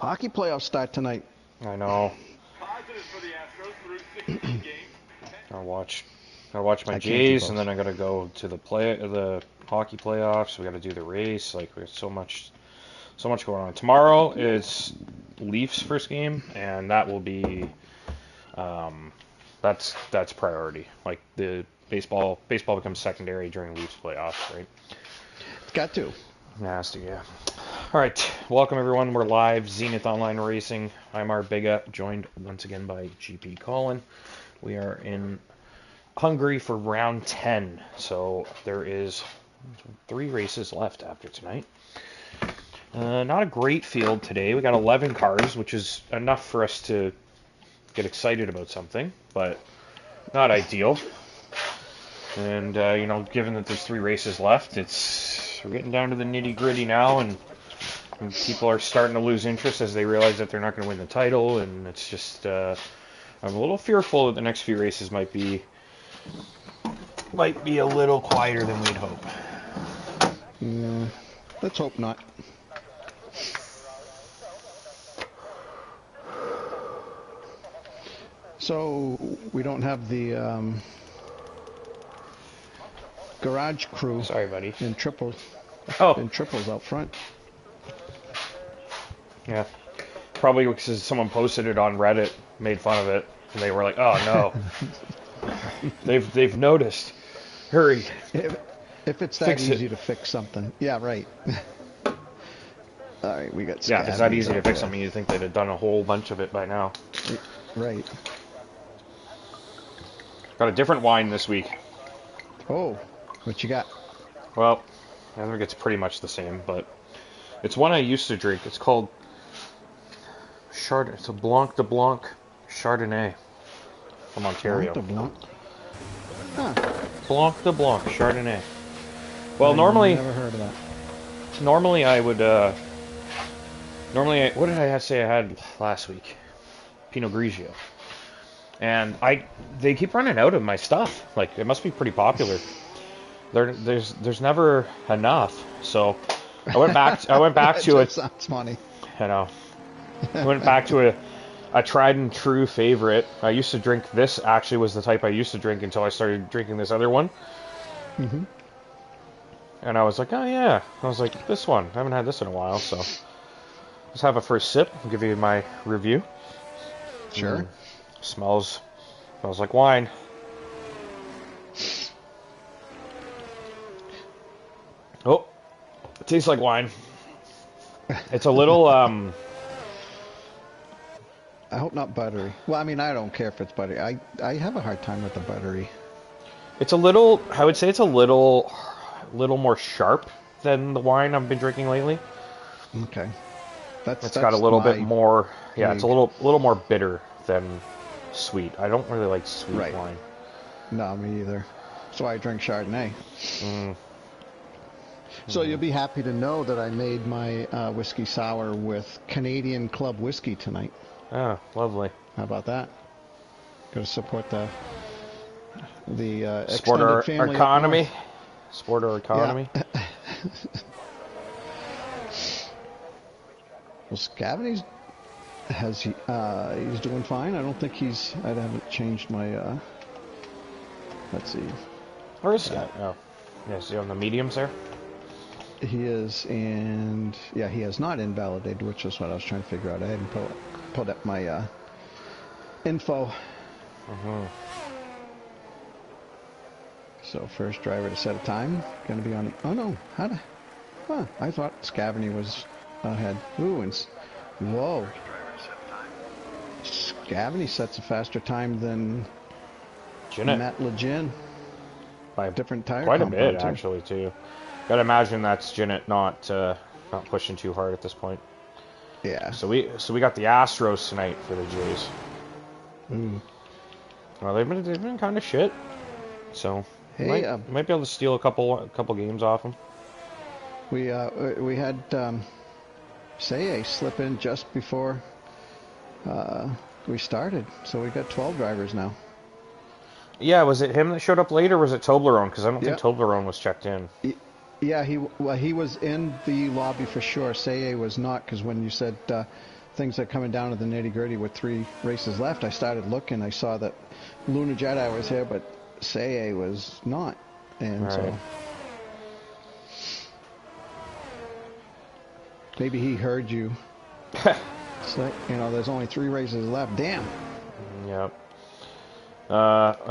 Hockey playoffs start tonight. I know. I'll watch my Jays, and then I gotta go to the hockey playoffs. We gotta do the race. Like, we have so much going on. Tomorrow is Leafs first game, and that will be that's priority. Like, the baseball becomes secondary during Leafs playoffs, right? It's got to. Nasty, yeah. All right, welcome everyone. We're live, Zenith Online Racing. I'm Art Biga, joined once again by GP Colin. We are in Hungary for round 10, so there is 3 races left after tonight. Not a great field today. We got 11 cars, which is enough for us to get excited about something, but not ideal. And given that there's 3 races left, we're getting down to the nitty gritty now, and people are starting to lose interest as they realize that they're not going to win the title, and it's just I'm a little fearful that the next few races might be a little quieter than we'd hope. Yeah, let's hope not. So we don't have the garage crew. Sorry, buddy. In triples. Oh. In triples out front. Yeah. Probably because someone posted it on Reddit, made fun of it, and they were like, "Oh no, they've noticed. Hurry." If it's that easy to fix something, yeah, right. All right, we got. Yeah, if it's that easy to fix something, you'd think they'd have done a whole bunch of it by now. Right. Got a different wine this week. Oh, what you got? Well, I think it's pretty much the same, but it's one I used to drink. It's called It's a Blanc de Blanc Chardonnay from Ontario. Blanc de Blanc. Huh. Blanc de Blanc Chardonnay. Well, normally, never heard of that. Normally I would. What did I say I had last week? Pinot Grigio. And they keep running out of my stuff. Like, it must be pretty popular. There's never enough. So I went back to it. Sounds funny. I know. I went back to a tried and true favorite. I used to drink this. Actually, was the type I used to drink until I started drinking this other one. Mm-hmm. And I was like, oh yeah. I was like, this one. I haven't had this in a while, so let's have a first sip. I'll give you my review. Sure. Smells like wine. Oh, it tastes like wine. It's a little I hope not buttery. Well, I mean, I don't care if it's buttery. I have a hard time with the buttery. It's a little. I would say it's a little more sharp than the wine I've been drinking lately. Okay. It's got a little bit more. Yeah, it's a little more bitter than sweet. I don't really like sweet wine. No, me either. That's why I drink Chardonnay. So you'll be happy to know that I made my whiskey sour with Canadian Club whiskey tonight. Oh, lovely. How about that? Got to support the sport extended family economy. Sport or economy. Yeah. Well, Scavany's he's doing fine. I don't think I haven't changed my. Let's see. Where is Scav? Oh, yeah. Is he on the mediums there? He is, and yeah, he has not invalidated, which is what I was trying to figure out. I hadn't pulled up my info. So first driver to set a time, going to be on. Oh no, I thought Scavany was ahead. Ooh, and whoa. Scavany sets a faster time than Matt Legin. By different tire quite a bit, actually, too. Gotta imagine that's Jinnett not pushing too hard at this point. Yeah. So we got the Astros tonight for the Jays. Well, they've been kind of shit. So might be able to steal a couple games off them. We had Seye slip in just before we started, so we got 12 drivers now. Yeah, was it him that showed up late, or was it Toblerone? Because I don't think Toblerone was checked in. Yeah, he was in the lobby for sure. Seye was not, because when you said things are coming down to the nitty-gritty with 3 races left, I started looking. I saw that Luna Jedi was here, but Say was not. And so maybe he heard you. It's like, you know, there's only 3 races left. Damn. Yep.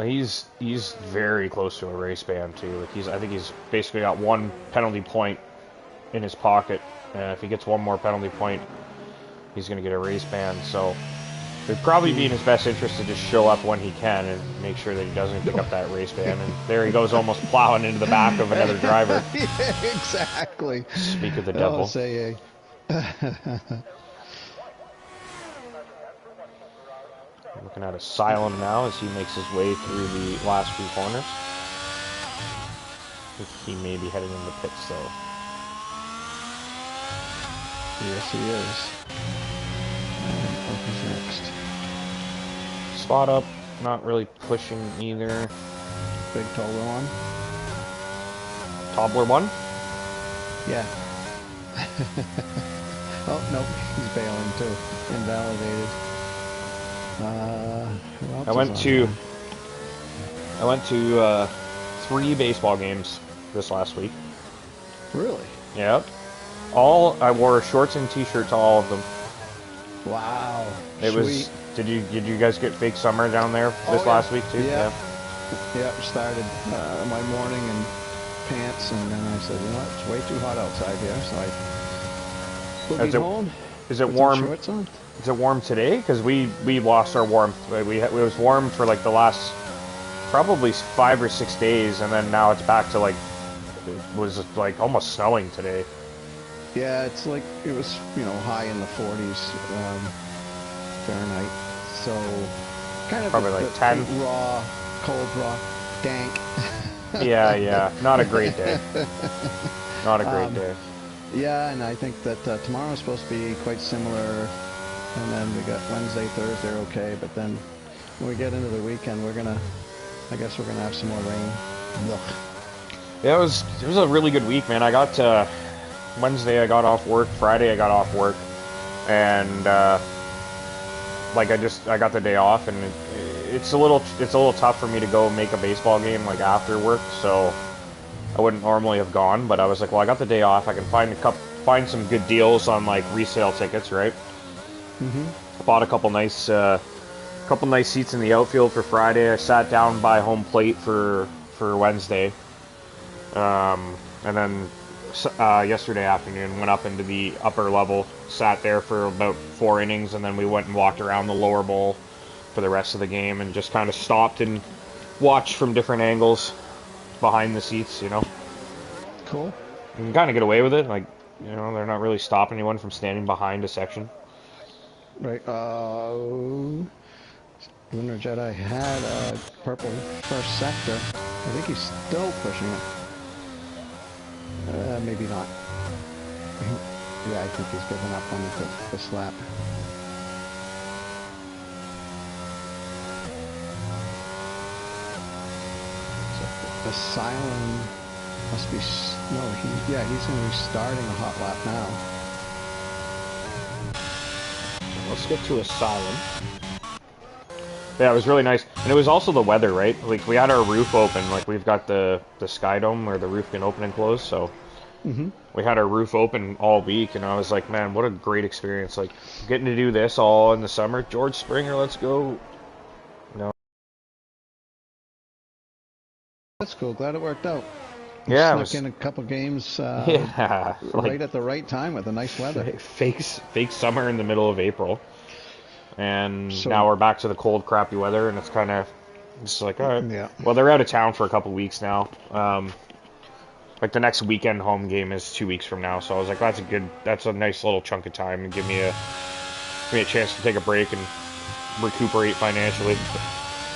He's very close to a race ban too. Like I think he's basically got 1 penalty point in his pocket. If he gets 1 more penalty point, he's going to get a race ban. So it'd probably be in his best interest to just show up when he can and make sure that he doesn't pick up that race ban. And there he goes, almost plowing into the back of another driver. Yeah, exactly. Speak of the devil. Oh, Say. Looking at Asylum now as he makes his way through the last few corners. I think he may be heading into pits though. Yes, he is. And who's next? Spot up, not really pushing either. Big Toller one. Toddler one? Yeah. Oh, nope, he's bailing too. Invalidated. I went to 3 baseball games this last week. Really? Yep. I wore shorts and t-shirts to all of them. Wow. It Sweet. was. Did you guys get fake summer down there this last week too? Yeah. Yeah. Started my morning in pants, and then I said, you know what, it's way too hot outside here, so I boogied home. Is it warm? Shorts on. Is it warm today? Because we lost our warmth. It was warm for like the last probably 5 or 6 days, and then now it's back to like it was like almost snowing today. Yeah, it's like it was, you know, high in the 40s Fahrenheit. So kind of probably like 10. Raw, cold, raw, dank. Yeah. Not a great day. Not a great day. Yeah, and I think that tomorrow is supposed to be quite similar. And then we got Wednesday, Thursday are okay, but then when we get into the weekend, I guess we're gonna have some more rain. Ugh. Yeah, it was a really good week, man. I got Wednesday I got off work, Friday I got off work, and like I got the day off, and it's a little tough for me to go make a baseball game like after work, so I wouldn't normally have gone, but I was like, well, I got the day off, I can find some good deals on like resale tickets, right? Bought a couple nice seats in the outfield for Friday. I sat down by home plate for Wednesday, and then yesterday afternoon went up into the upper level, sat there for about 4 innings, and then we went and walked around the lower bowl for the rest of the game, and just kind of stopped and watched from different angles behind the seats, you know. Cool. You can kind of get away with it, like, you know, they're not really stopping anyone from standing behind a section. Right. Lunar Jedi had a purple first sector. I think he's still pushing it. Maybe not. Yeah, I think he's giving up on the slap. So Asylum must be... No, he's going to be starting a hot lap now. Let's get to Asylum. Yeah, it was really nice. And it was also the weather, right? Like, we had our roof open. Like, we've got the Sky Dome where the roof can open and close, so... We had our roof open all week, and I was like, man, what a great experience. Like, getting to do this all in the summer. George Springer, let's go. No. That's cool. Glad it worked out. Yeah, snuck in a couple games right at the right time with the nice weather. Fake summer in the middle of April. And now we're back to the cold, crappy weather, and it's kind of just like, all right. Yeah. Well, they're out of town for a couple weeks now. Like, the next weekend home game is 2 weeks from now, so I was like, that's a nice little chunk of time, and give me a chance to take a break and recuperate financially.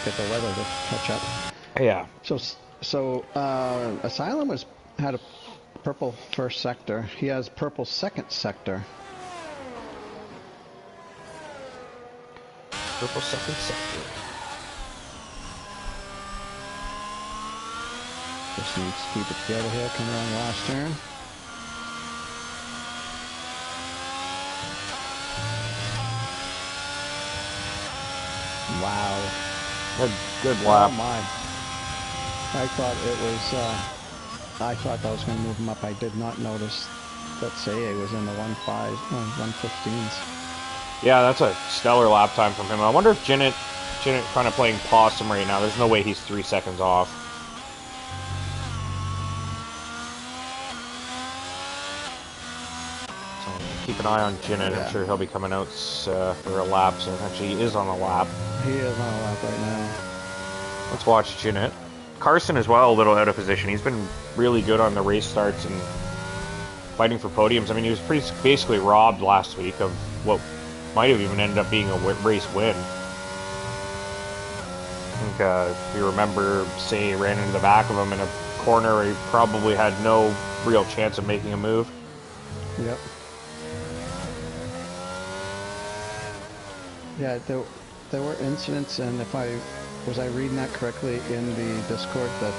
Get the weather to catch up. Yeah. So Asylum had a purple first sector. He has purple second sector. Purple second sector. Just needs to keep it together here, coming around the last turn. Wow. Good Oh lap. my. I thought it was, I thought that was going to move him up. I did not notice that Seye was in the 1:15s. Yeah, that's a stellar lap time from him. I wonder if Jinnit kind of playing possum right now. There's no way he's 3 seconds off. So keep an eye on Jinnit. Yeah. I'm sure he'll be coming out for a lap soon. Actually, he is on a lap. He is on a lap right now. Let's watch Jinnit. Carson as well, a little out of position. He's been really good on the race starts and fighting for podiums. I mean, he was basically robbed last week of what might have even ended up being a race win. I think if you remember, Say ran into the back of him in a corner where he probably had no real chance of making a move. Yep. Yeah, there were incidents, and if I was reading that correctly in the Discord, that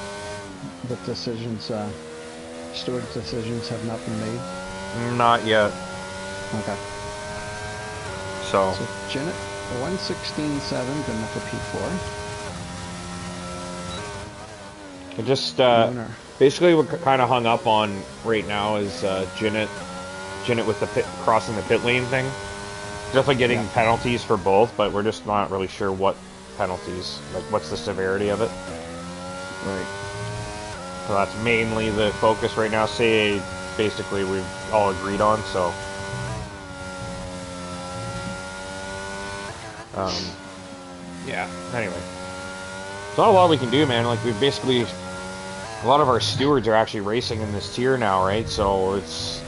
the decisions, steward decisions have not been made? Not yet. Okay. So Jinnit, 1:16.7, good enough for P4. it just basically what kind of hung up on right now is Jinnit with the crossing the pit lane thing. Definitely getting penalties for both, but we're just not really sure what penalties, like what's the severity of it. Right. So that's mainly the focus right now. Say basically we've all agreed on, so yeah, anyway. There's not a lot we can do, man. Like, we've basically, a lot of our stewards are actually racing in this tier now, right? So it's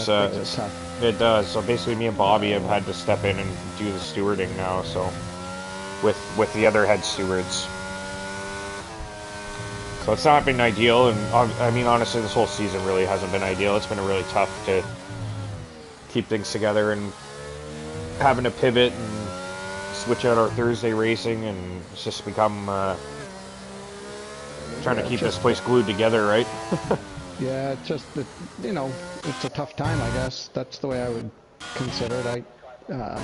tough. It does. So basically me and Bobby have had to step in and do the stewarding now, so with the other head stewards. So it's not been ideal, and I mean, honestly, this whole season really hasn't been ideal. It's been really tough to keep things together, and having to pivot and switch out our Thursday racing, and it's just become trying to keep this place glued together, right? Yeah, it's just that, you know, it's a tough time, I guess. That's the way I would consider it. I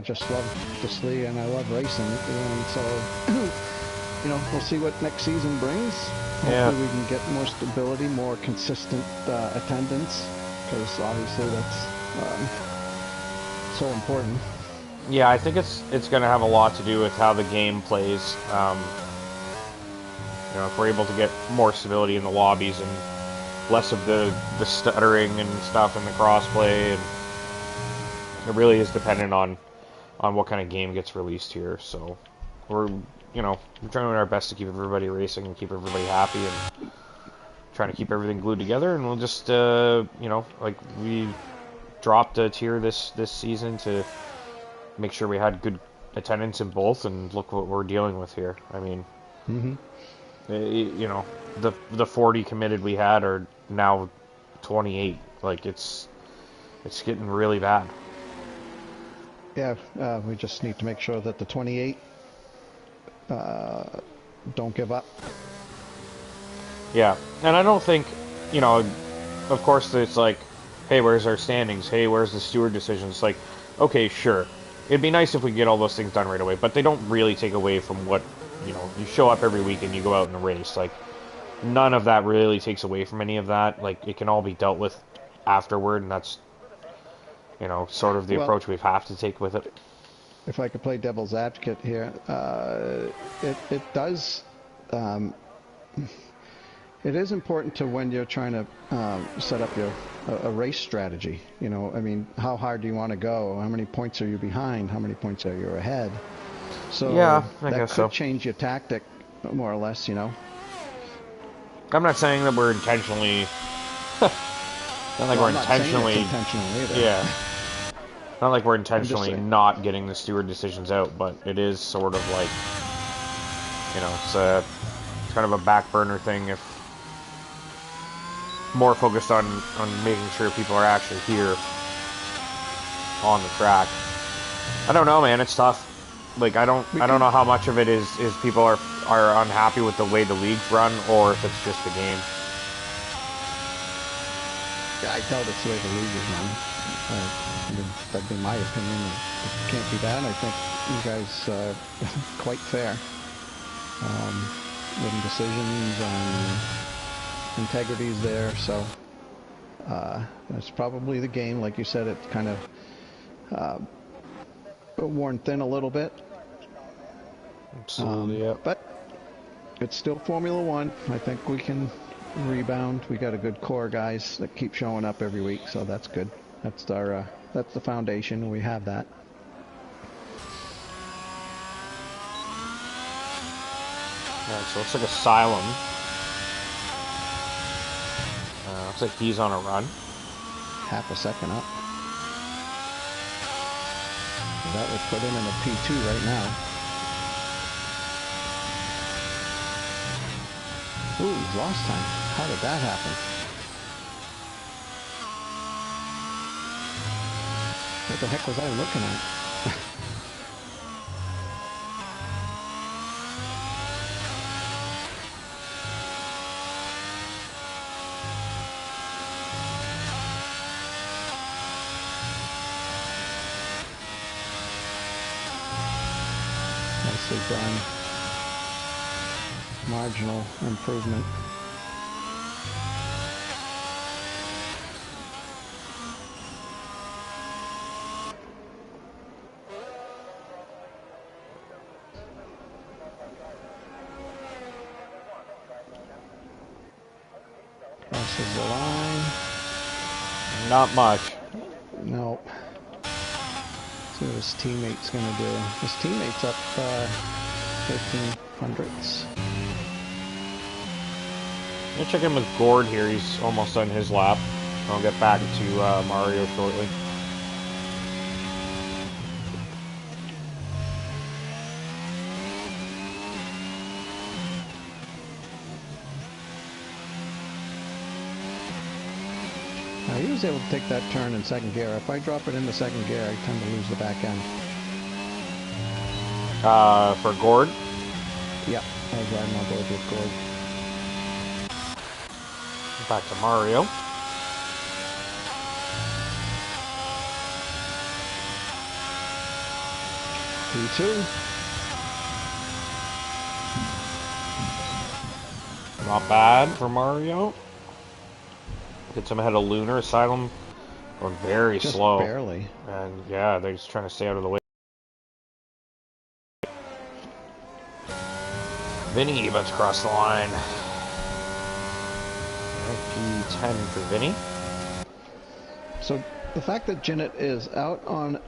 just love this league and I love racing, and so you know, we'll see what next season brings. Hopefully we can get more stability, more consistent attendance, because obviously that's so important. Yeah, I think it's going to have a lot to do with how the game plays. You know, if we're able to get more stability in the lobbies and less of the stuttering and stuff in the crossplay, and it really is dependent on what kind of game gets released here. So we're trying our best to keep everybody racing and keep everybody happy, and trying to keep everything glued together. And we'll just like we dropped a tier this season to make sure we had good attendance in both, and look what we're dealing with here. I mean, you know, the 40 committed we had are now 28. Like, it's getting really bad. Yeah, we just need to make sure that the 28 don't give up. Yeah, and I don't think, you know, of course it's like, hey, where's our standings? Hey, where's the steward decisions? Like, okay, sure. It'd be nice if we get all those things done right away, but they don't really take away from what, you know, you show up every week and you go out in a race. Like, none of that really takes away from any of that. Like, it can all be dealt with afterward, and that's, you know, sort of the approach we have to take with it. If I could play devil's advocate here, it does, it is important to, when you're trying to set up a race strategy. You know, I mean, how hard do you want to go? How many points are you behind? How many points are you ahead? So yeah, I that guess could so. change your tactic, more or less, you know. I'm not saying that we're intentionally... not like we're intentionally... intentional either. Yeah. Not like we're intentionally not getting the steward decisions out, but it is sort of like, you know, it's kind of a back burner thing. If more focused on making sure people are actually here on the track. I don't know, man. It's tough. Like, I don't know how much of it is people are unhappy with the way the league's run, or if it's just the game. I doubt it's the way the league is run. I mean, that'd be my opinion. It can't be that. I think you guys quite fair. Written decisions and integrity's there, so that's probably the game. Like you said, it's kind of worn thin a little bit. Absolutely, yeah. But it's still Formula One. I think we can rebound. We got a good core guys that keep showing up every week, so that's good. That's our that's the foundation. We have that. Alright, so it looks like Asylum. Looks like he's on a run. Half a second up. That would put him in a P2 right now. Ooh, he's lost time. How did that happen? What the heck was I looking at? Nicely done. Marginal improvement. Crosses the line. Not much. Nope. See what his teammate's going to do. His teammate's up 1300ths. I'm gonna check in with Gord here. He's almost done his lap. I'll get back to Mario shortly. Now he was able to take that turn in second gear. If I drop it into second gear, I tend to lose the back end. For Gord? Yep, I was riding on board with Gord. Back to Mario. P2. Not bad for Mario. Gets him ahead of Lunar. Asylum or very Just slow. barely. And yeah, they're just trying to stay out of the way. Vinny about to cross the line. P10 for Vinny. So the fact that Jinnit is out on...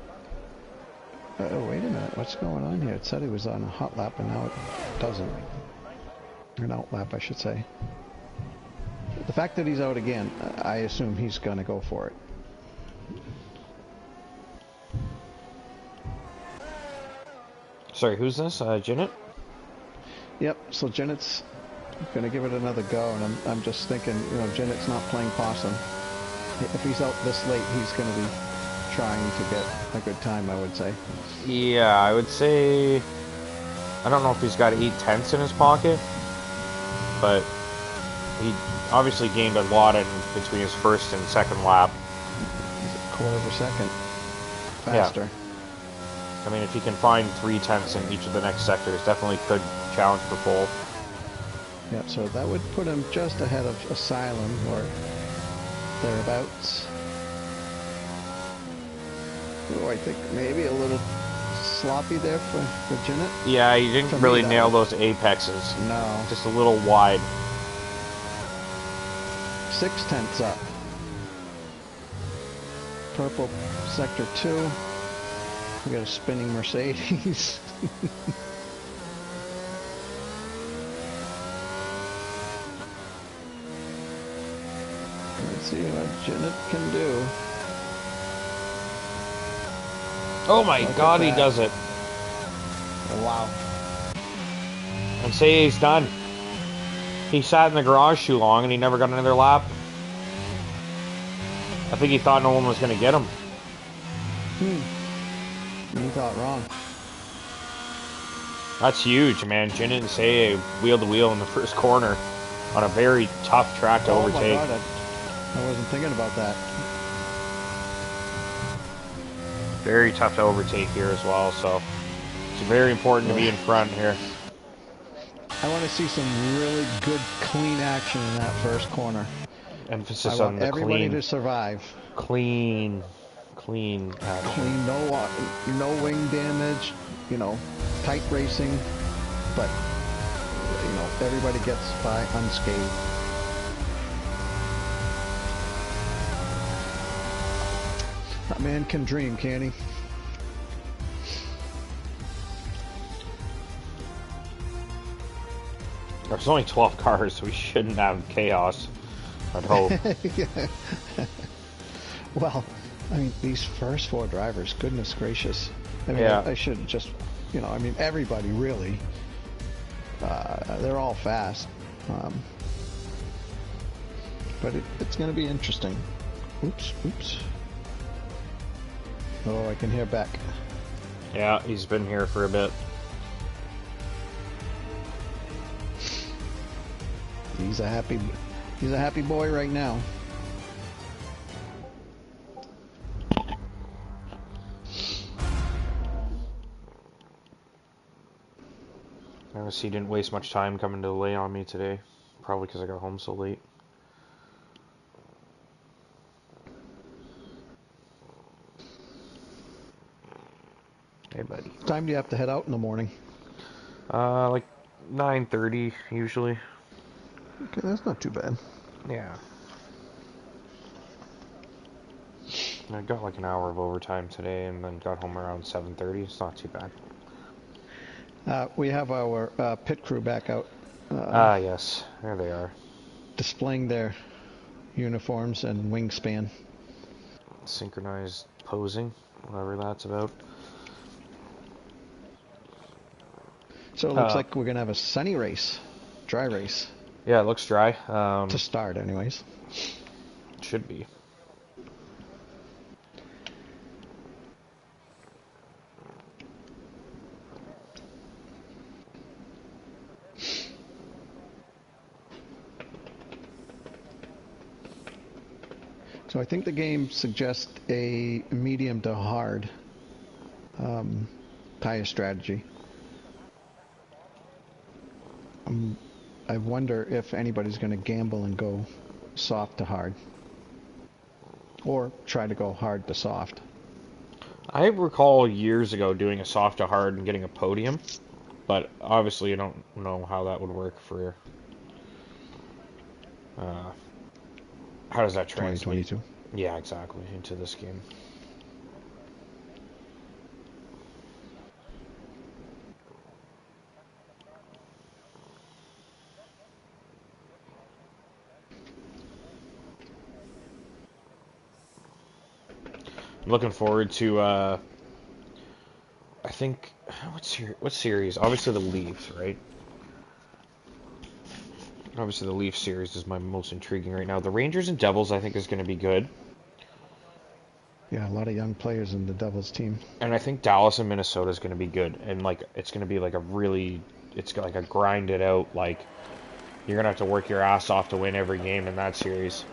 oh, wait a minute. What's going on here? It said he was on a hot lap, and now it doesn't. Or an out lap, I should say. The fact that he's out again, I assume he's going to go for it. Sorry, who's this? Jinnit? Yep, so Jinnit's going to give it another go, and I'm just thinking, you know, Jinnit's not playing possum. If he's out this late, he's going to be trying to get a good time, I would say. Yeah, I would say... I don't know if he's got 8/10 in his pocket, but he obviously gained a lot in between his first and second lap. He's a quarter of a second faster. Yeah. I mean, if he can find 3/10 in each of the next sectors, definitely could challenge for pole. Yep, so that would put him just ahead of Asylum, or thereabouts. Oh, I think maybe a little sloppy there for Jinnit. Yeah, he didn't really nail those apexes. No. Just a little wide. 0.6 up. Purple sector 2. We got a spinning Mercedes. Let's see what Jinnit can do. Oh my god, he does it. Oh, wow. And say he's done. He sat in the garage too long and he never got another lap. I think he thought no one was going to get him. You thought wrong. That's huge, man. Jinnit and Say wheel to wheel in the first corner on a very tough track to overtake. My God, I wasn't thinking about that. Very tough to overtake here as well, so it's very important to be in front here. I want to see some really good, clean action in that first corner. Emphasis I on want the everybody clean. to survive. Clean action. Clean, no wing damage, you know, tight racing, but, you know, everybody gets by unscathed. That man can dream, can't he? There's only 12 cars, so we shouldn't have chaos, I'd hope. Yeah. Well, I mean, these first 4 drivers, goodness gracious. I mean, yeah. I should just, you know, I mean, everybody really. They're all fast. But it's going to be interesting. Oops. Oh, I can hear Beck. Yeah, he's been here for a bit. He's a happy boy right now. I guess he didn't waste much time coming to lay on me today. Probably because I got home so late. Hey, buddy. What time do you have to head out in the morning? Like 9:30 usually. Okay, that's not too bad. Yeah. I got like an hour of overtime today and then got home around 7:30. It's not too bad. We have our pit crew back out. Yes. There they are. Displaying their uniforms and wingspan. Synchronized posing, whatever that's about. So it looks like we're going to have a sunny race. Dry race. Yeah, it looks dry. To start, anyways. Should be. So I think the game suggests a medium to hard tire strategy. I wonder if anybody's going to gamble and go soft to hard. Or try to go hard to soft. I recall years ago doing a soft to hard and getting a podium, but obviously I don't know how that would work for... how does that translate? 2022. Yeah, exactly, into this game. I'm looking forward to, I think, what series? Obviously the Leafs, right? Obviously the Leafs series is my most intriguing right now. The Rangers and Devils, I think, is going to be good. Yeah, a lot of young players in the Devils team. And I think Dallas and Minnesota is going to be good. And, like, it's going to be, like, it's like a grinded out, like, you're going to have to work your ass off to win every game in that series.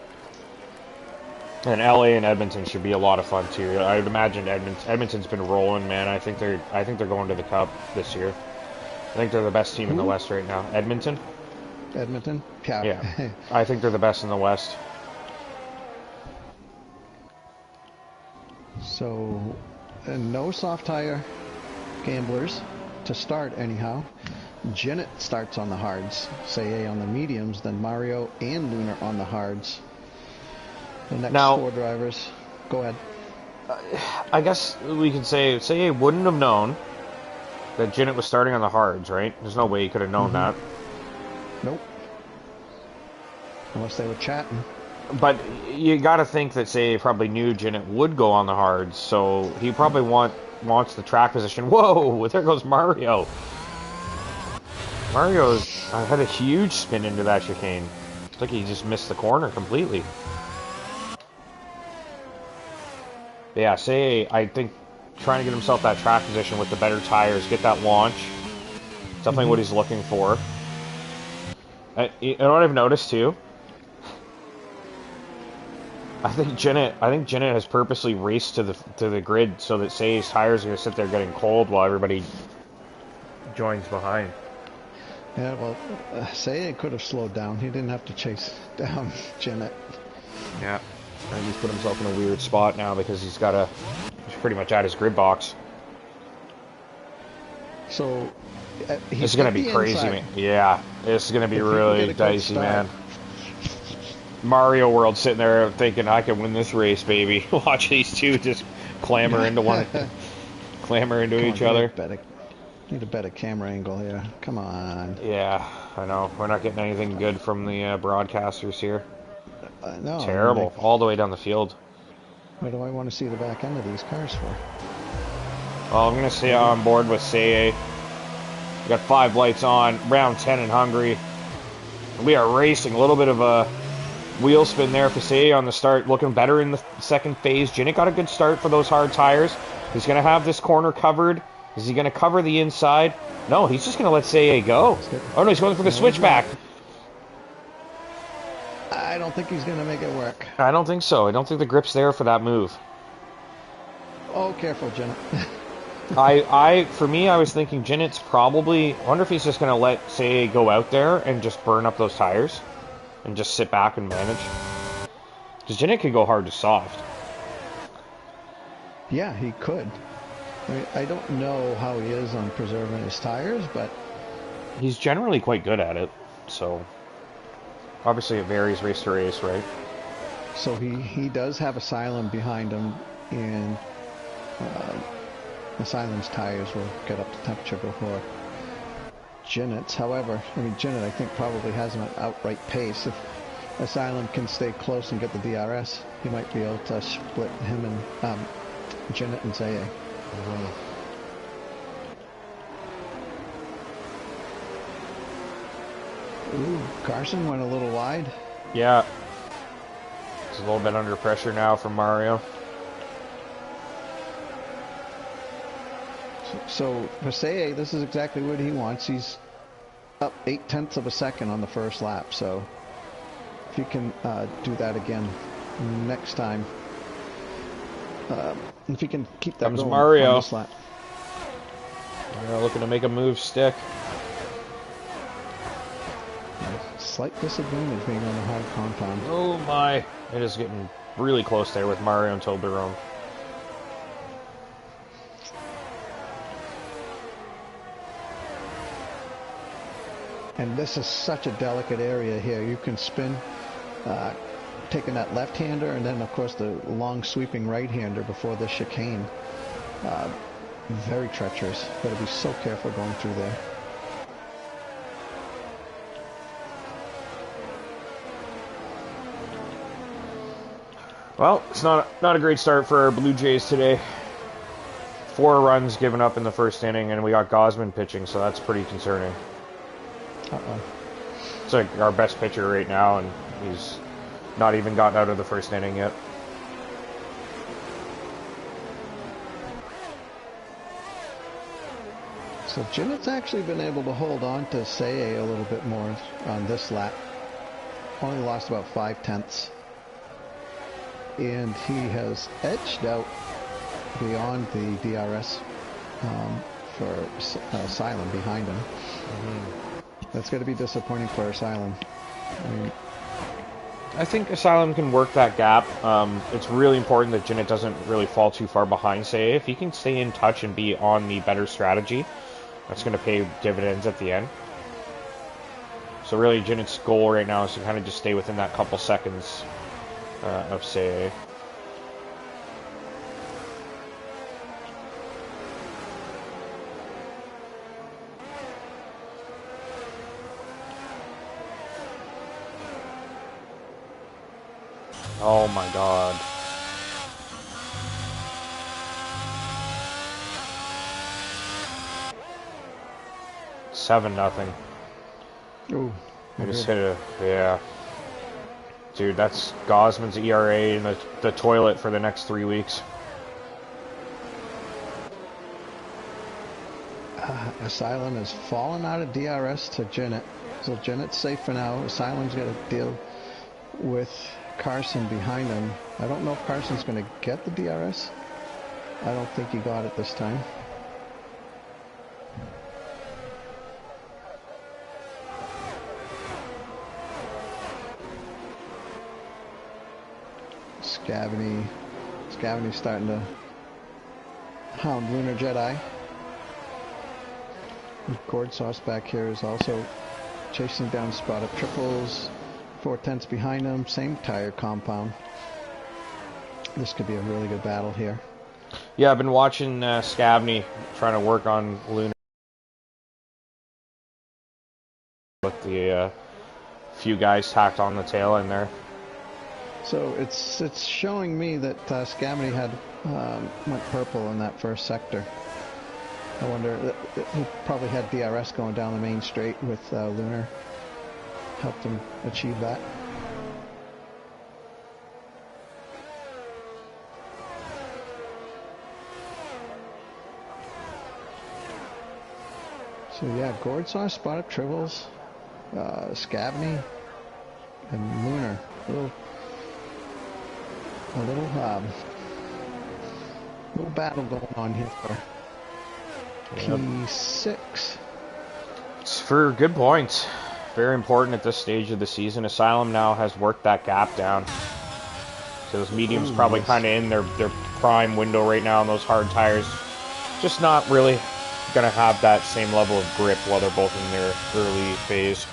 And LA and Edmonton should be a lot of fun too. I would imagine Edmonton's been rolling, man. I think they're going to the Cup this year. I think they're the best team in the West right now. Edmonton? Edmonton? Yeah. I think they're the best in the West. So, no soft tire gamblers to start anyhow. Jinnit starts on the hards, Say on the mediums, then Mario and Lunar on the hards. The next 4 drivers. Go ahead. I guess we can say he wouldn't have known that Jinnit was starting on the hards, right? There's no way he could have known that. Nope. Unless they were chatting. But you got to think that Say probably knew Jinnit would go on the hards, so he probably wants the track position. Whoa! There goes Mario. Mario had a huge spin into that chicane. It's like he just missed the corner completely. But yeah, Say, I think trying to get himself that track position with the better tires, get that launch, definitely what he's looking for. You know what I've noticed too? I think Jinnit has purposely raced to the grid so that Say's tires are gonna sit there getting cold while everybody joins behind. Yeah, well, Say could have slowed down. He didn't have to chase down Jinnit. Yeah. I think he's put himself in a weird spot now because he's pretty much at his grid box. So This is gonna be crazy, man. Yeah, this is gonna be really dicey, man. Mario World sitting there thinking I can win this race, baby. Watch these two just clamor into each other. Need a better camera angle here. Come on. Yeah, I know. We're not getting anything good from the broadcasters here. No. Terrible. All the way down the field. What do I want to see the back end of these cars for? Well, I'm going to stay on board with Say. We got 5 lights on. Round 10 in Hungary. We are racing. A little bit of a wheel spin there for Say on the start. Looking better in the second phase. Jinnit got a good start for those hard tires. He's going to have this corner covered. Is he going to cover the inside? No, he's just going to let Say go. Oh, no, he's going for the switchback. I don't think he's going to make it work. I don't think so. I don't think the grip's there for that move. Oh, careful, Jinnit. For me, I was thinking Jinnit's probably... I wonder if he's just going to let Say go out there and just burn up those tires and just sit back and manage. Because Jinnit could go hard to soft. Yeah, he could. I mean, I don't know how he is on preserving his tires, but... He's generally quite good at it, so... Obviously, it varies race to race, right? So he does have Asylum behind him, and Asylum's tires will get up to temperature before Jinnit's. However, Jinnit, I think, probably has him at outright pace. If Asylum can stay close and get the DRS, he might be able to split him and Jinnit and Zaye. Ooh, Carson went a little wide. Yeah. He's a little bit under pressure now from Mario. So for Zaye, this is exactly what he wants. He's up 0.8 of a second on the first lap. So if you can do that again next time, if you can keep that going Mario. on this lap. Mario looking to make a move stick. Slight disadvantage being on the hard compound. Oh my! It is getting really close there with Mario and Toblerone. And this is such a delicate area here. You can spin, taking that left-hander, and then of course the long sweeping right-hander before the chicane. Very treacherous. Got to be so careful going through there. Well, it's not a great start for our Blue Jays today. 4 runs given up in the first inning, and we got Gosman pitching, so that's pretty concerning. It's like our best pitcher right now, and he's not even gotten out of the first inning yet. So Jinnit's actually been able to hold on to Zaye a little bit more on this lap. Only lost about 0.5. And he has edged out beyond the DRS for Asylum behind him. That's going to be disappointing for Asylum. I think Asylum can work that gap. It's really important that Jinnit doesn't really fall too far behind Zaye. If he can stay in touch and be on the better strategy, that's going to pay dividends at the end. So really, Jinnit's goal right now is to kind of just stay within that couple seconds of Zaye. Oh my god. $7-0. Ooh. I just hit a, yeah. Dude, that's Gosman's ERA in the toilet for the next 3 weeks. Asylum has fallen out of DRS to Jinnit. So Jinnit's safe for now. Asylum's got to deal with Carson behind him. I don't know if Carson's going to get the DRS. I don't think he got it this time. Scavany's starting to hound Lunar Jedi. Cord Sauce back here is also chasing down Spot Up Triples. 4/10 behind him, same tire compound. This could be a really good battle here. Yeah, I've been watching Scavany trying to work on Lunar with the few guys tacked on the tail end there. So it's showing me that Scavany had went purple in that first sector. I wonder, he probably had DRS going down the main straight with Lunar. Helped him achieve that. So yeah, Gourd Sauce, Spot Up Tribbles, Scavany, and Lunar. A little battle going on here for P6. It's for good points. Very important at this stage of the season. Asylum now has worked that gap down. So those mediums probably kind of in their prime window right now, and those hard tires just not really going to have that same level of grip while they're both in their early phase.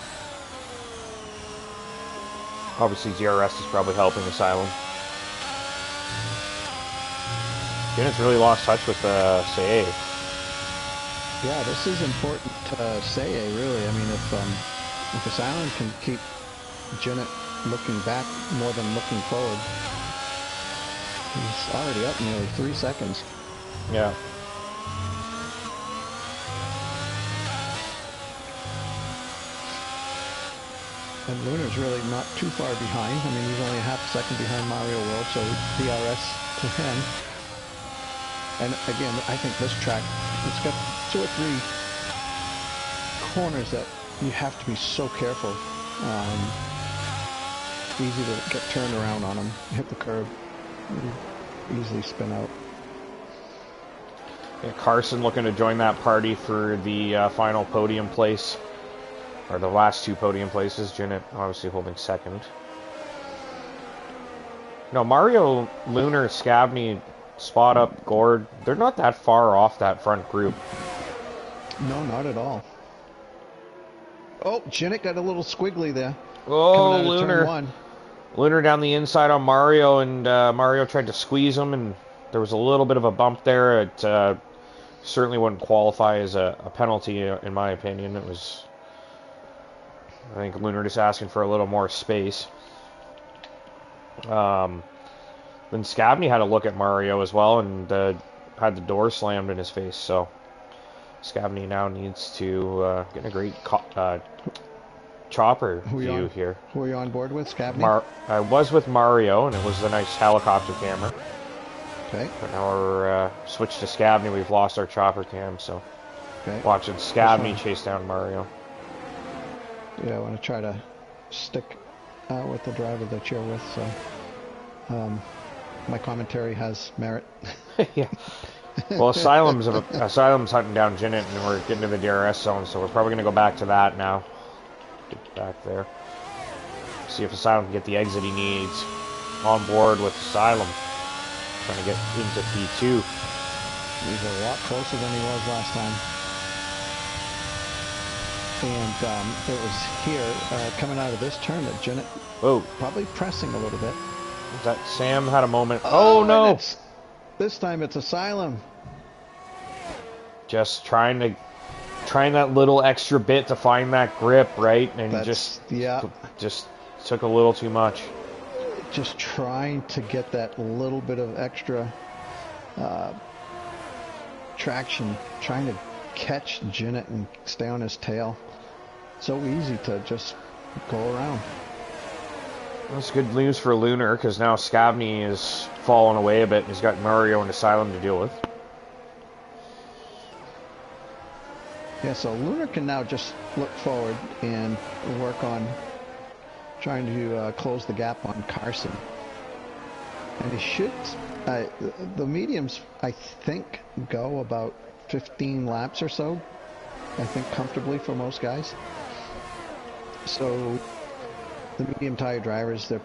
Obviously ZRS is probably helping Asylum. Unit's really lost touch with Say. Yeah, this is important to Say, really. I mean, if Asylum can keep Jinnit looking back more than looking forward, he's already up nearly 3 seconds. Yeah. And Lunar's really not too far behind. I mean, he's only a half a second behind Mario World, so DRS to him. And again, I think this track, it's got 2 or 3 corners that you have to be so careful. Easy to get turned around on them. Hit the curb, easily spin out. Yeah, Carson looking to join that party for the final podium place, or the last 2 podium places. Jinnit obviously holding second. No, Mario, Lunar, Scavany, Spot Up, Gord, they're not that far off that front group. No, not at all. Oh, Jinnit got a little squiggly there. Oh, Lunar. Lunar down the inside on Mario, and Mario tried to squeeze him, and there was a little bit of a bump there. It certainly wouldn't qualify as a penalty, in my opinion. It was, I think, Lunar just asking for a little more space. Then Scavany had a look at Mario as well, and had the door slammed in his face, so Scavany now needs to get a great chopper view here. Who are you on board with, Scavany? I was with Mario, and it was a nice helicopter camera. Okay. But now we're switched to Scavany. We've lost our chopper cam, so okay. Watching Scavany chase down Mario. Yeah, I want to try to stick with the driver that you're with, so my commentary has merit. Yeah. Well, Asylum's hunting down Jinnit, and we're getting to the DRS zone, so we're probably going to go back to that now. Get back there. See if Asylum can get the exit he needs. On board with Asylum. Trying to get into P2. He's a lot closer than he was last time. And it was here, coming out of this turn, that Jinnit probably pressing a little bit. That Sam had a moment. Oh no! This time it's Asylum. Just trying that little extra bit to find that grip, right? And just took a little too much. Just trying to get that little bit of extra traction, trying to catch Jinnit and stay on his tail. So easy to just go around. That's good news for Lunar, because now Scavany is falling away a bit, and he's got Mario and Asylum to deal with. Yeah, so Lunar can now just look forward and work on trying to close the gap on Carson. And he should, the mediums, I think, go about 15 laps or so. I think comfortably for most guys. So the medium tire drivers, they're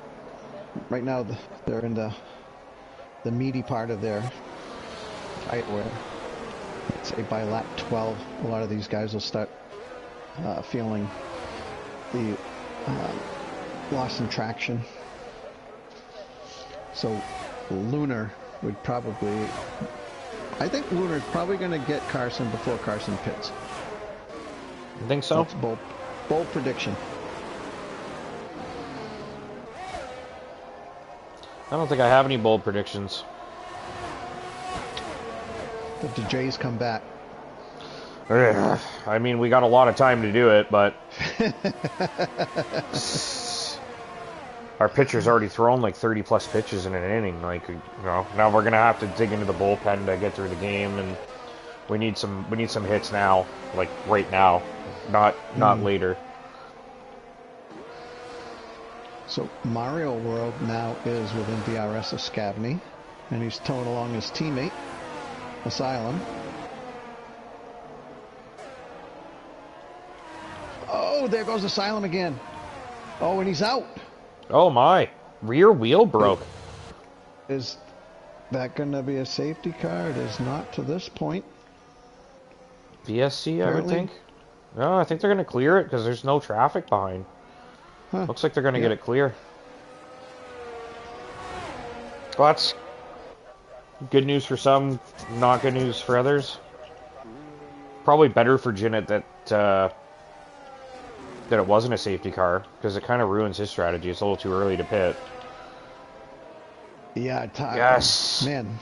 right now they're in the meaty part of their tire wear. I'd say by lap 12, a lot of these guys will start feeling the loss in traction. So Lunar would probably, I think Lunar's probably going to get Carson before Carson pits. You think so? That's bold prediction. I don't think I have any bold predictions. But the Jays come back. I mean, we got a lot of time to do it, but our pitcher's already thrown like 30 plus pitches in an inning. Like, you know, now we're gonna have to dig into the bullpen to get through the game, and we need some hits now, like right now, not later. So Mario World now is within DRS of Scavney, and he's towing along his teammate, Asylum. Oh, there goes Asylum again. Oh, and he's out. Oh my, rear wheel broke. Is that going to be a safety car? It is not to this point. VSC, Apparently. I would think. No, I think they're going to clear it because there's no traffic behind. Huh. Looks like they're going to get it clear. Well, that's good news for some, not good news for others. Probably better for Jinnit that it wasn't a safety car, because it kind of ruins his strategy. It's a little too early to pit. Yeah, yes. Man,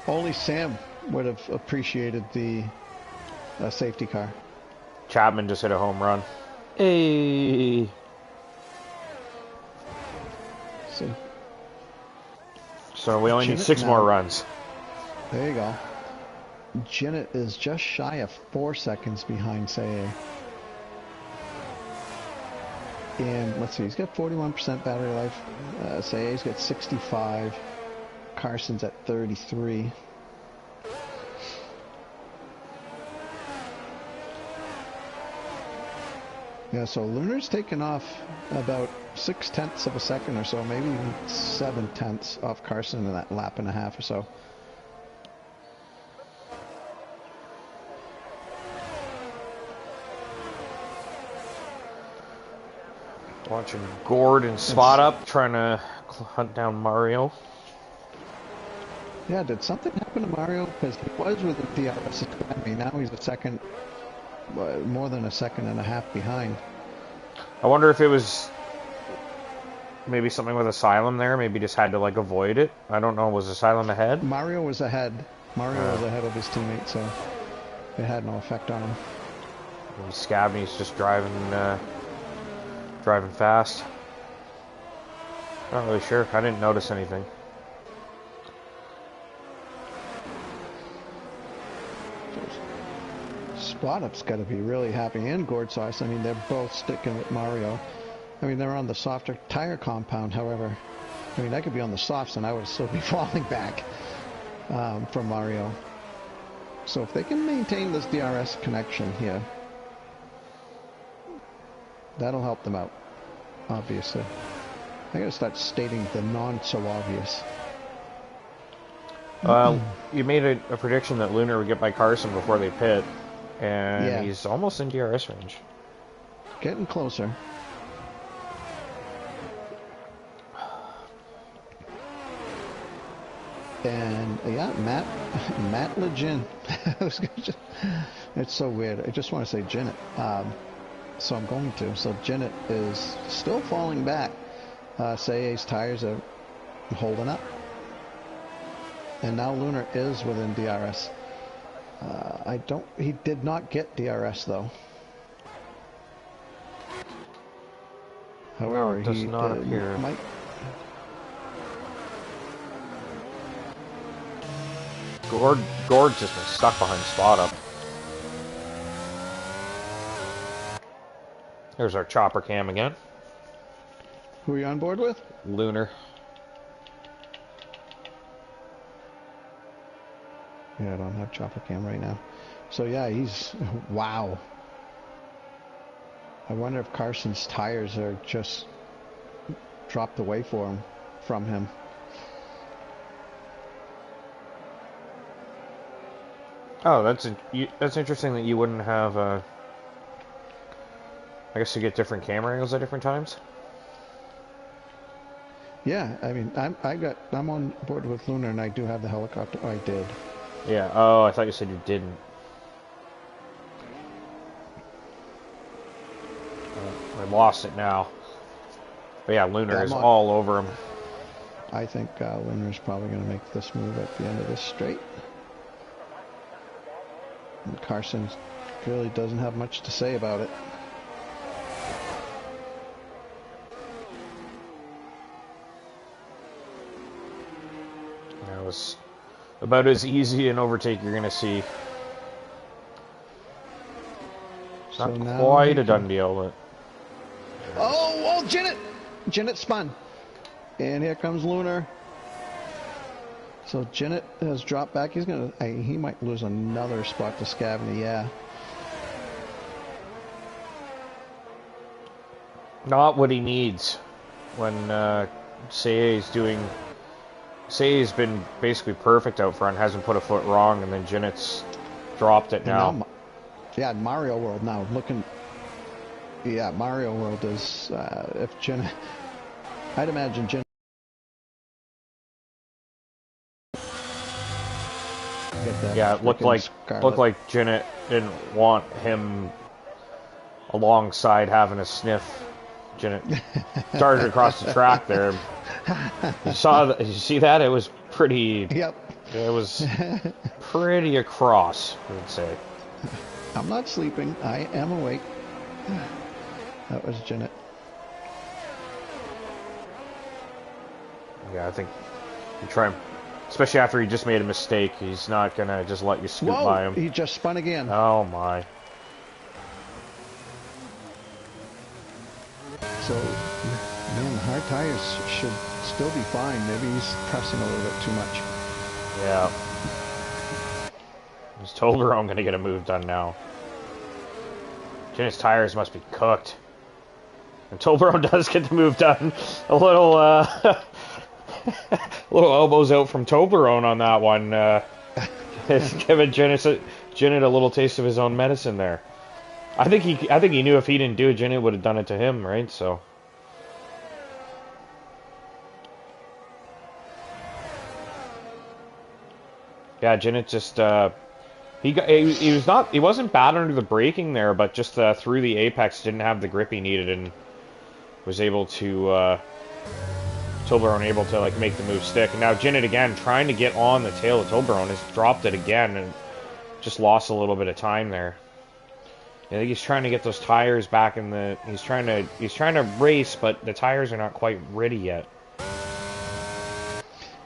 only Sam would have appreciated the safety car. Chapman just hit a home run. Hey. So we only need 6 more runs. There you go. Jinnit is just shy of 4 seconds behind Say. And let's see, he's got 41% battery life. Say's got 65. Carson's at 33. Yeah, so Lunar's taken off about 0.6 of a second or so, maybe even 0.7 off Carson in that lap and a half or so. Watching Gord and Spot Up trying to hunt down Mario. Yeah, did something happen to Mario? Because he was with the DRS Academy. Now he's a second, more than a second and a half behind. I wonder if it was maybe something with Asylum there. Maybe just had to like avoid it. I don't know. Was Asylum ahead? Mario was ahead. Mario was ahead of his teammate, so it had no effect on him. Maybe Scavney's just driving fast. Not really sure. I didn't notice anything. Spot Up's got to be really happy, and Gord Sauce. I mean, they're both sticking with Mario. I mean, they're on the softer tire compound, however. I mean, I could be on the softs and I would still be falling back from Mario. So if they can maintain this DRS connection here, that'll help them out, obviously. I gotta start stating the non-so-obvious. You made a prediction that Lunar would get by Carson before they pit, and Yeah. he's almost in DRS range. Getting closer. And yeah, Matt Legin. It's so weird. I just want to say Jinnit. So I'm going to. So Jinnit is still falling back. Say's tires are holding up. And now Lunar is within DRS. He did not get DRS though. However, No, it does he not appear. might. Gord's just been stuck behind Spot Up. There's our chopper cam again. Who are you on board with? Lunar. Yeah, I don't have chopper cam right now. So yeah, he's wow. I wonder if Carson's tires are just dropped away from him. Oh, that's interesting that you wouldn't have. I guess you get different camera angles at different times. Yeah, I mean, I'm on board with Lunar, and I do have the helicopter. I did. Yeah. Oh, I thought you said you didn't. I lost it now. But yeah, Lunar is all over him. I think Lunar's probably going to make this move at the end of this straight. And Carson really doesn't have much to say about it. That was about as easy an overtake you're going to see. It's not quite a done deal, but... Oh, Jinnit spun. And here comes Lunar. So Jinnit has dropped back. He's going to... He might lose another spot to Scavney, yeah. Not what he needs when Say's been basically perfect out front, hasn't put a foot wrong, and then Jinnit's dropped it now. Yeah, Mario World now looking... Yeah, Mario World is... if Jinnit... I'd imagine Jinnit... Yeah, it looked like Jinnit didn't want him alongside having a sniff. Jinnit started across the track there. You see that? It was pretty... Yep. It was pretty across, I would say. I'm not sleeping. I am awake. That was Jinnit. Yeah, I think you try him, especially after he just made a mistake. He's not gonna just let you scoot by him. He just spun again. Oh my! So, man, the hard tires should still be fine. Maybe he's pressing a little bit too much. Yeah. Is Toblerone gonna get a move done now? Jinnit's tires must be cooked. And Toblerone does get the move done. A little, little elbows out from Toblerone on that one. It's giving Jinnit a little taste of his own medicine there. I think he knew if he didn't do it, Jinnit would have done it to him, right? So. Yeah, Jinnit just he wasn't bad under the braking there, but just through the apex didn't have the grip he needed and was able to Toblerone able to like make the move stick. And now Jinnit again trying to get on the tail of Toblerone has dropped it again and just lost a little bit of time there. I think he's trying to get those tires back in the. He's trying to race, but the tires are not quite ready yet.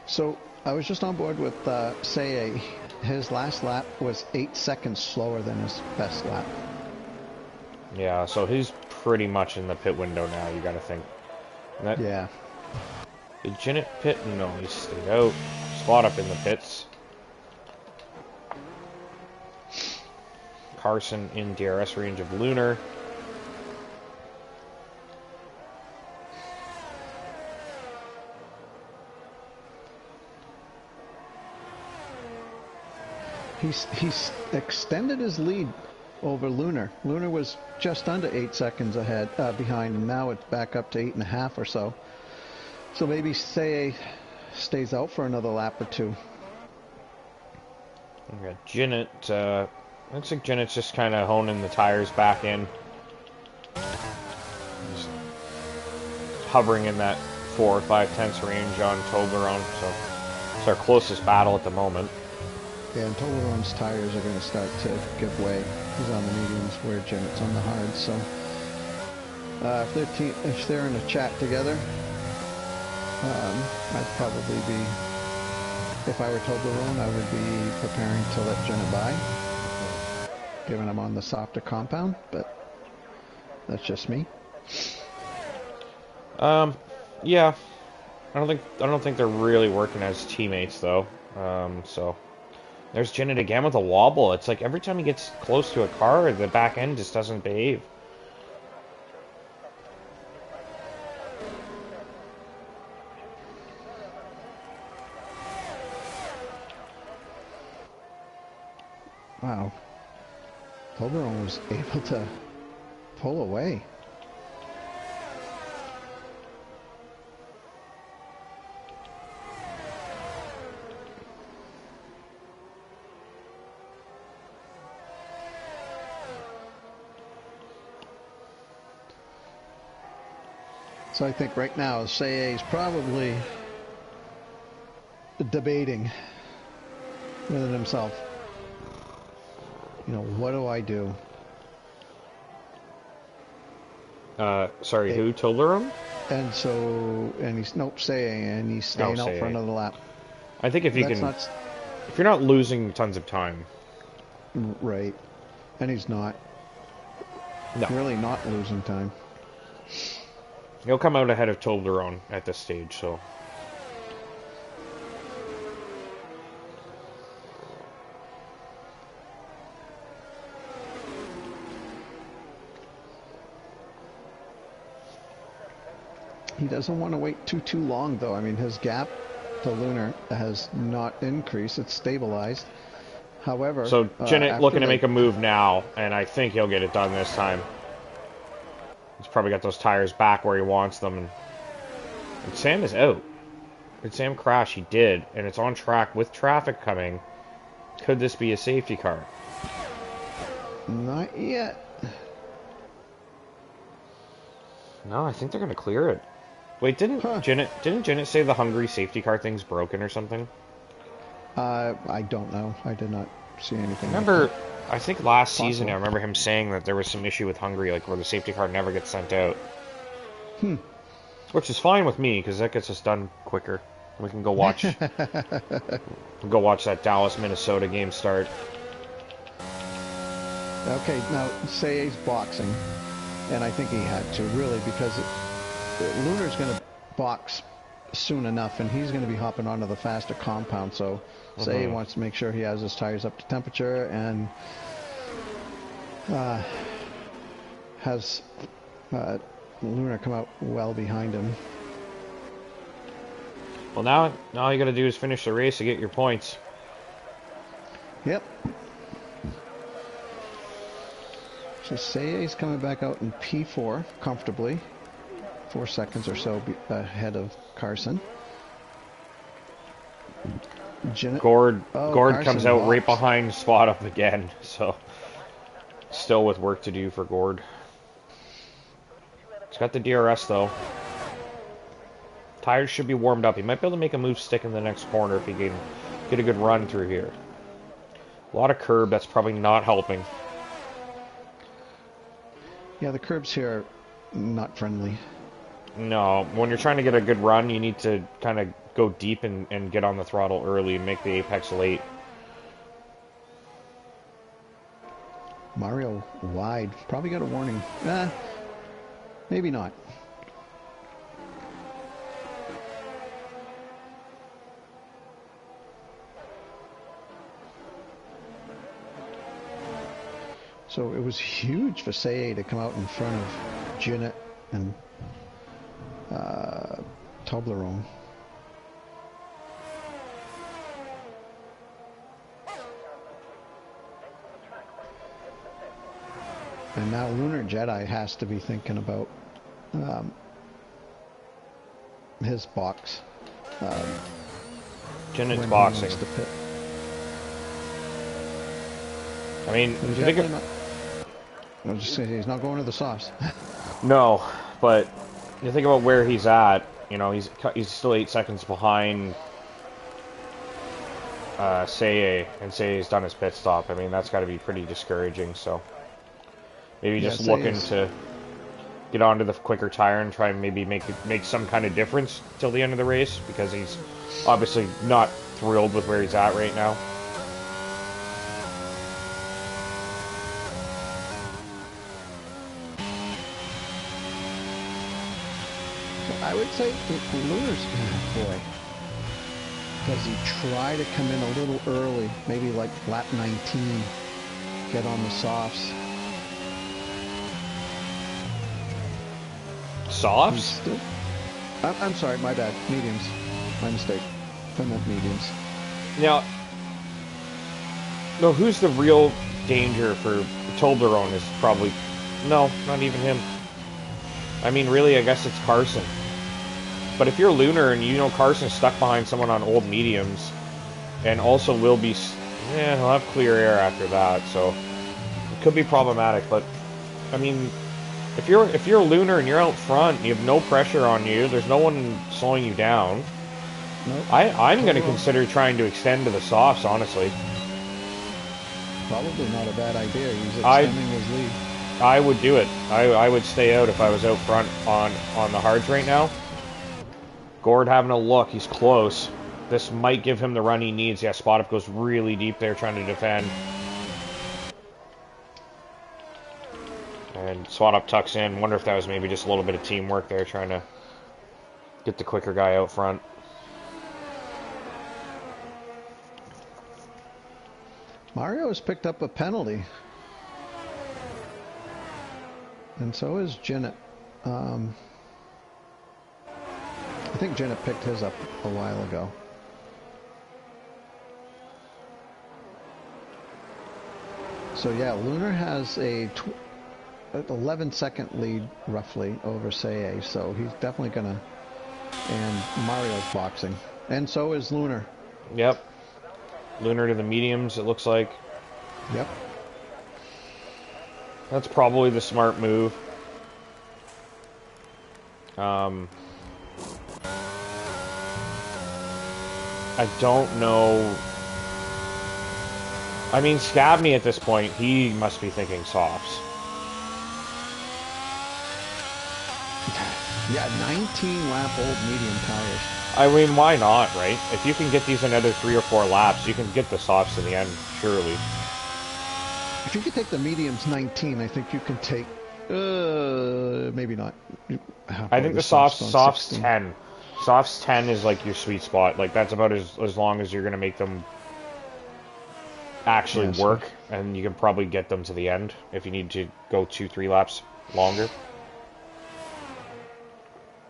So I was just on board with Say. His last lap was 8 seconds slower than his best lap. Yeah, so he's pretty much in the pit window now. You got to think. Yeah. Did Jinnit pit? No, he stayed out. Spot up in the pits. Carson in DRS range of Lunar. He's extended his lead over Lunar. Lunar was just under 8 seconds behind, and now it's back up to 8.5 or so. So maybe Say stays out for another lap or two. We got Jinnit. Looks like Jinnit's just kind of honing the tires back in. Just hovering in that 4 or 5/10 range on Toblerone. So it's our closest battle at the moment. Yeah, and Toblerone's tires are going to start to give way. He's on the mediums where Jinnit's on the hards. So if they're in a chat together, I'd probably be, if I were Toblerone, I would be preparing to let Jinnit by, given I'm on the softer compound, but that's just me. Yeah, I don't think they're really working as teammates though. So there's Janet again with a wobble. It's like every time he gets close to a car, the back end just doesn't behave. Wow. Toblerone was able to pull away. So I think right now, Say is probably debating within himself. You know, what do I do? Sorry, who? Toblerone? And so, and he's saying, and he's staying out for another lap. I think if you That's can, if you're not losing tons of time, right? And he's not. No, really not losing time. he'll come out ahead of Toblerone at this stage. So. He doesn't want to wait too long, though. I mean, his gap to Lunar has not increased; it's stabilized. However, so Jennett looking to make a move now, and I think he'll get it done this time. He's probably got those tires back where he wants them, and Sam is out. Did Sam crash? He did, and it's on track with traffic coming. Could this be a safety car? Not yet. No, I think they're gonna clear it. Wait, didn't Jennett say the Hungary safety car thing's broken or something? I don't know. I did not see anything. Remember, I think last season I remember him saying that there was some issue with Hungary, like where the safety car never gets sent out. Which is fine with me because that gets us done quicker. We can go watch. Go watch that Dallas Minnesota game start. Okay, now Say's boxing, and I think he had to really because Lunar's going to box soon enough, and he's going to be hopping onto the faster compound. So Say wants to make sure he has his tires up to temperature and has Lunar come out well behind him. Well, now all you got to do is finish the race to get your points. Yep. So Say's coming back out in P4 comfortably, 4 seconds or so ahead of Carson. Gord comes out right behind Spot Up again, so still with work to do for Gord. He's got the DRS though. Tires should be warmed up. He might be able to make a move stick in the next corner if he can get a good run through here. A lot of curb, that's probably not helping. Yeah, the curbs here are not friendly. No, when you're trying to get a good run, you need to kind of go deep and get on the throttle early and make the apex late. Mario wide. Probably got a warning. Maybe not. So it was huge for Say to come out in front of Janet and Toblerone. And now Lunar Jedi has to be thinking about his box. Janet's boxing. I mean, if you think of... I was just saying, he's not going to the sauce. No, but you think about where he's at. You know, he's still 8 seconds behind Seye, and Seye's done his pit stop. I mean, that's got to be pretty discouraging. So maybe just looking to get onto the quicker tire and try and maybe make some kind of difference till the end of the race, because he's obviously not thrilled with where he's at right now. I would say Lunar's, boy, does he try to come in a little early, maybe like lap 19, get on the softs. Softs? I'm sorry, my bad. Mediums. My mistake. I meant mediums. Now, no, who's the real danger for Toblerone is probably... No, not even him. I mean, really, I guess it's Carson. But if you're Lunar and you know Carson's stuck behind someone on old mediums, and also will be... Yeah, he'll have clear air after that, so... It could be problematic, but... I mean... If you're Lunar and you're out front and you have no pressure on you, there's no one slowing you down. Nope. I'm going to consider trying to extend to the softs, honestly. Probably not a bad idea. He's extending his lead. I would do it. I would stay out if I was out front on the hards right now. Gord having a look. He's close. This might give him the run he needs. Yeah, Spot Up goes really deep there trying to defend. And Swat Up tucks in. Wonder if that was maybe just a little bit of teamwork there, trying to get the quicker guy out front. Mario has picked up a penalty. And so is Jinnit. I think Jinnit picked his up a while ago. So yeah, Lunar has a 11-second lead, roughly, over Seiya, so he's definitely gonna... And Mario's boxing. And so is Lunar. Yep. Lunar to the mediums, it looks like. Yep. That's probably the smart move. I don't know... I mean, Scavney at this point, he must be thinking softs. Yeah, 19-lap-old medium tires. I mean, why not, right? If you can get these another 3 or 4 laps, you can get the softs to the end, surely. If you could take the mediums 19, I think you can take... maybe not. I think the softs 10. Softs 10 is like your sweet spot. Like, that's about as long as you're going to make them actually work. And you can probably get them to the end if you need to go 2-3 laps longer.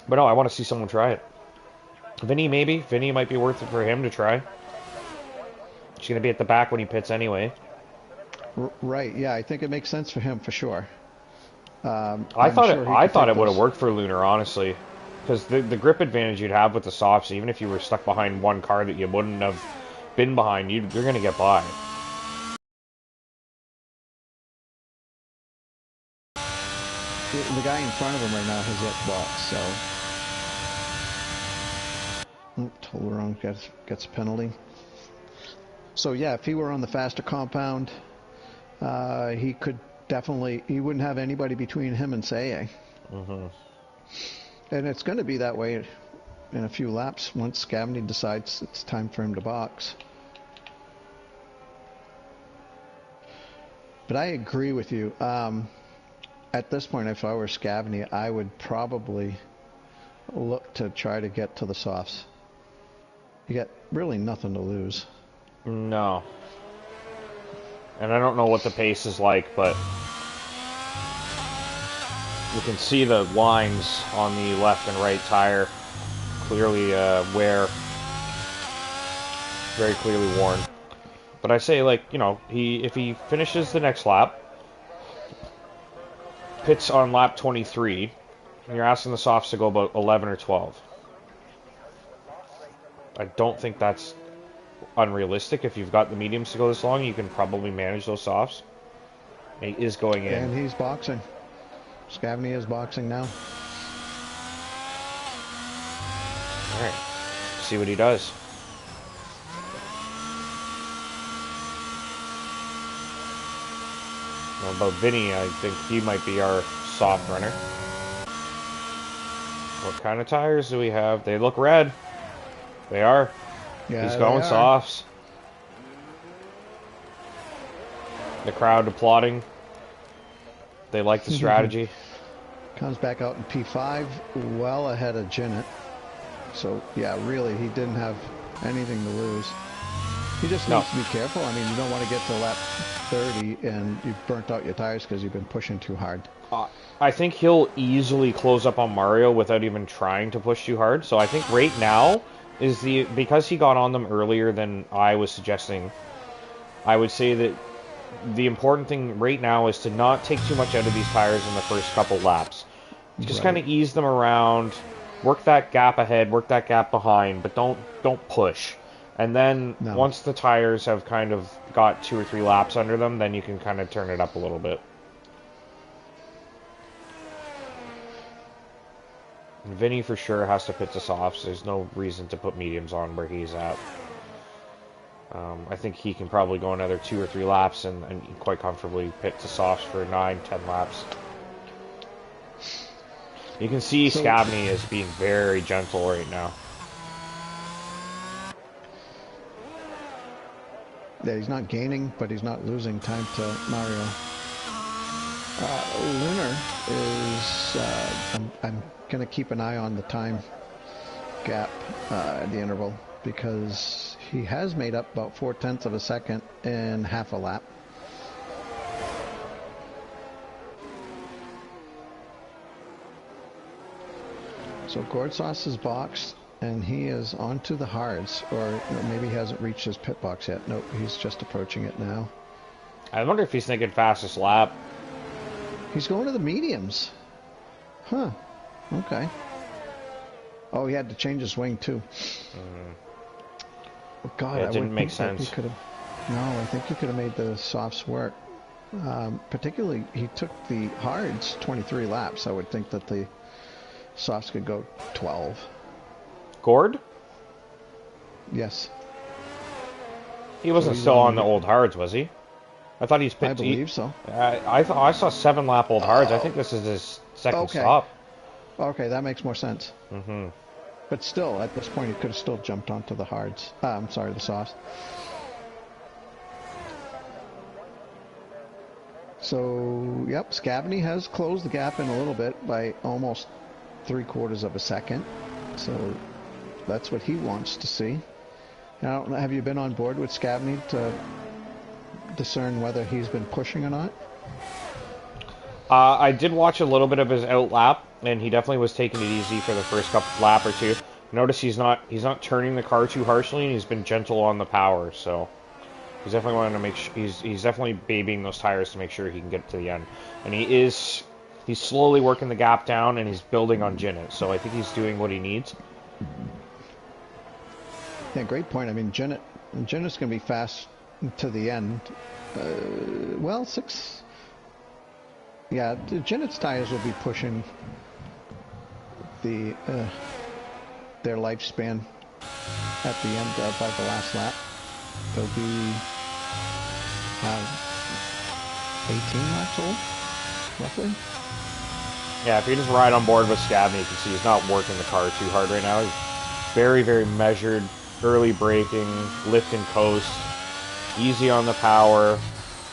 But no, I want to see someone try it. Vinny, maybe. Vinny might be worth it for him to try. He's going to be at the back when he pits anyway. Right, yeah, I think it makes sense for him, for sure. I thought it would have worked for Lunar, honestly. Because the grip advantage you'd have with the softs, even if you were stuck behind one car that you wouldn't have been behind, you're going to get by. The guy in front of him right now has yet boxed, so... Toblerone gets a penalty. So yeah, if he were on the faster compound, he could definitely... He wouldn't have anybody between him and Seiya. Mm-hmm. And it's going to be that way in a few laps once Scavney decides it's time for him to box. But I agree with you. At this point, if I were Scavney, I would probably look to try to get to the softs. You got really nothing to lose. No. And I don't know what the pace is like, but you can see the lines on the left and right tire clearly wear. Very clearly worn. But I say, like, you know, if he finishes the next lap, pits on lap 23, and you're asking the softs to go about 11 or 12. I don't think that's unrealistic. If you've got the mediums to go this long, you can probably manage those softs. He is going in. And he's boxing. Scavney is boxing now. Alright. See what he does. Well, about Vinny, I think he might be our soft runner. What kind of tires do we have? They look red. They are. Yeah, he's going softs. The crowd applauding. They like the strategy. Comes back out in P5, well ahead of Jinnit. So, yeah, really, he didn't have anything to lose. He just needs to be careful. I mean, you don't want to get to lap 30 and you've burnt out your tires because you've been pushing too hard. I think he'll easily close up on Mario without even trying to push too hard. So I think right now is because he got on them earlier than I was suggesting, I would say that the important thing right now is to not take too much out of these tires in the first couple laps. Just kind of ease them around, work that gap ahead, work that gap behind, but don't push. And then once the tires have kind of got 2 or 3 laps under them, then you can kind of turn it up a little bit. And Vinny for sure has to pit to softs. There's no reason to put mediums on where he's at. I think he can probably go another 2 or 3 laps and quite comfortably pit to softs for 9, 10 laps. You can see Scabney is being very gentle right now. Yeah, he's not gaining, but he's not losing time to Mario. Lunar is... I'm going to keep an eye on the time gap at the interval, because he has made up about 0.4 of a second in half a lap. So Gordsauce is boxed, and he is onto the hards, or maybe he hasn't reached his pit box yet. Nope, he's just approaching it now. I wonder if he's thinking fastest lap. He's going to the mediums. Huh. Okay. Oh, he had to change his wing too. Oh, God, yeah, it didn't make sense. I think he could have made the softs work. Particularly, he took the hards 23 laps. I would think that the softs could go 12. Gord? Yes. He wasn't still on the old hards, was he? I thought he's pit. I believe so. I saw 7 lap old hards. I think this is his second stop. Okay, that makes more sense. Mm-hmm. But still, at this point, he could have still jumped onto the hards. I'm sorry, the softs. So, yep, Scabney has closed the gap in a little bit by almost 3/4 of a second. So that's what he wants to see. Now, have you been on board with Scabney to discern whether he's been pushing or not? I did watch a little bit of his out lap, and he definitely was taking it easy for the first lap or two. Notice he's not turning the car too harshly, and he's been gentle on the power. So he's definitely wanting to make sure he's definitely babying those tires to make sure he can get to the end. And he's slowly working the gap down, and he's building on Jinnit. So I think he's doing what he needs. Yeah, great point. I mean, Jinnit's going to be fast to the end. Well, 6. Yeah, Jinnit's tires will be pushing their lifespan at the end by the last lap. They'll be 18 laps old, roughly. Yeah, if you just ride on board with Scabney, you can see he's not working the car too hard right now. He's very, very measured, early braking, lift and coast, easy on the power,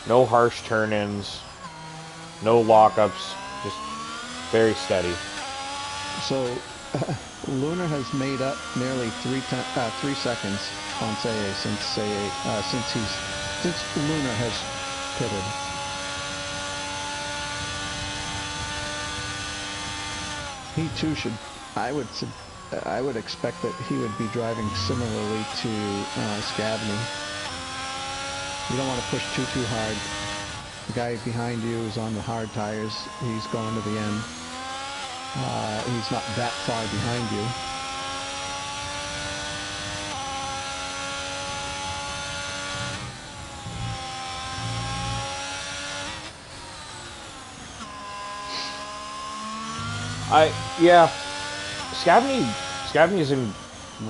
no harsh turn-ins, no lockups, just very steady. So, Lunar has made up nearly 3 seconds on Seye since Lunar has pitted. He too should. I would expect that he would be driving similarly to Scabney. You don't want to push too hard. The guy behind you is on the hard tires. He's going to the end. He's not that far behind you. Scabney's in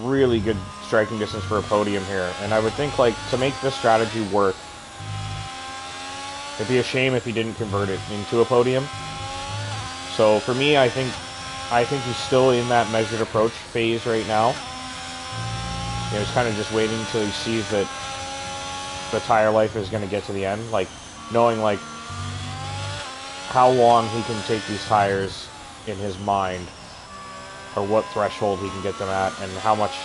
really good striking distance for a podium here, and I would think, like, to make this strategy work, it'd be a shame if he didn't convert it into a podium. So for me, I think he's still in that measured approach phase right now. You know, he's kind of just waiting until he sees that the tire life is going to get to the end, like knowing like how long he can take these tires in his mind, or what threshold he can get them at, and how much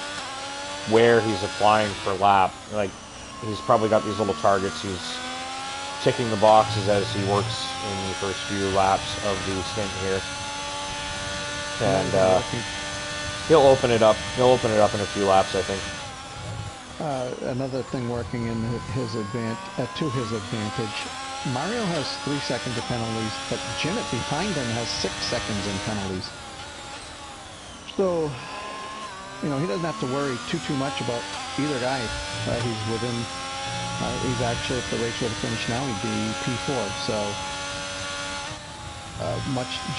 wear he's applying per lap. Like, he's probably got these little targets. He's ticking the boxes as he works in the first few laps of the stint here, and he'll open it up. He'll open it up in a few laps, I think. Another thing working in to his advantage. Mario has 3 seconds of penalties, but Jinnit behind him has 6 seconds in penalties. So, you know, he doesn't have to worry too much about either guy. He's within. He's actually, if the race were to finish now, he'd be P4. So,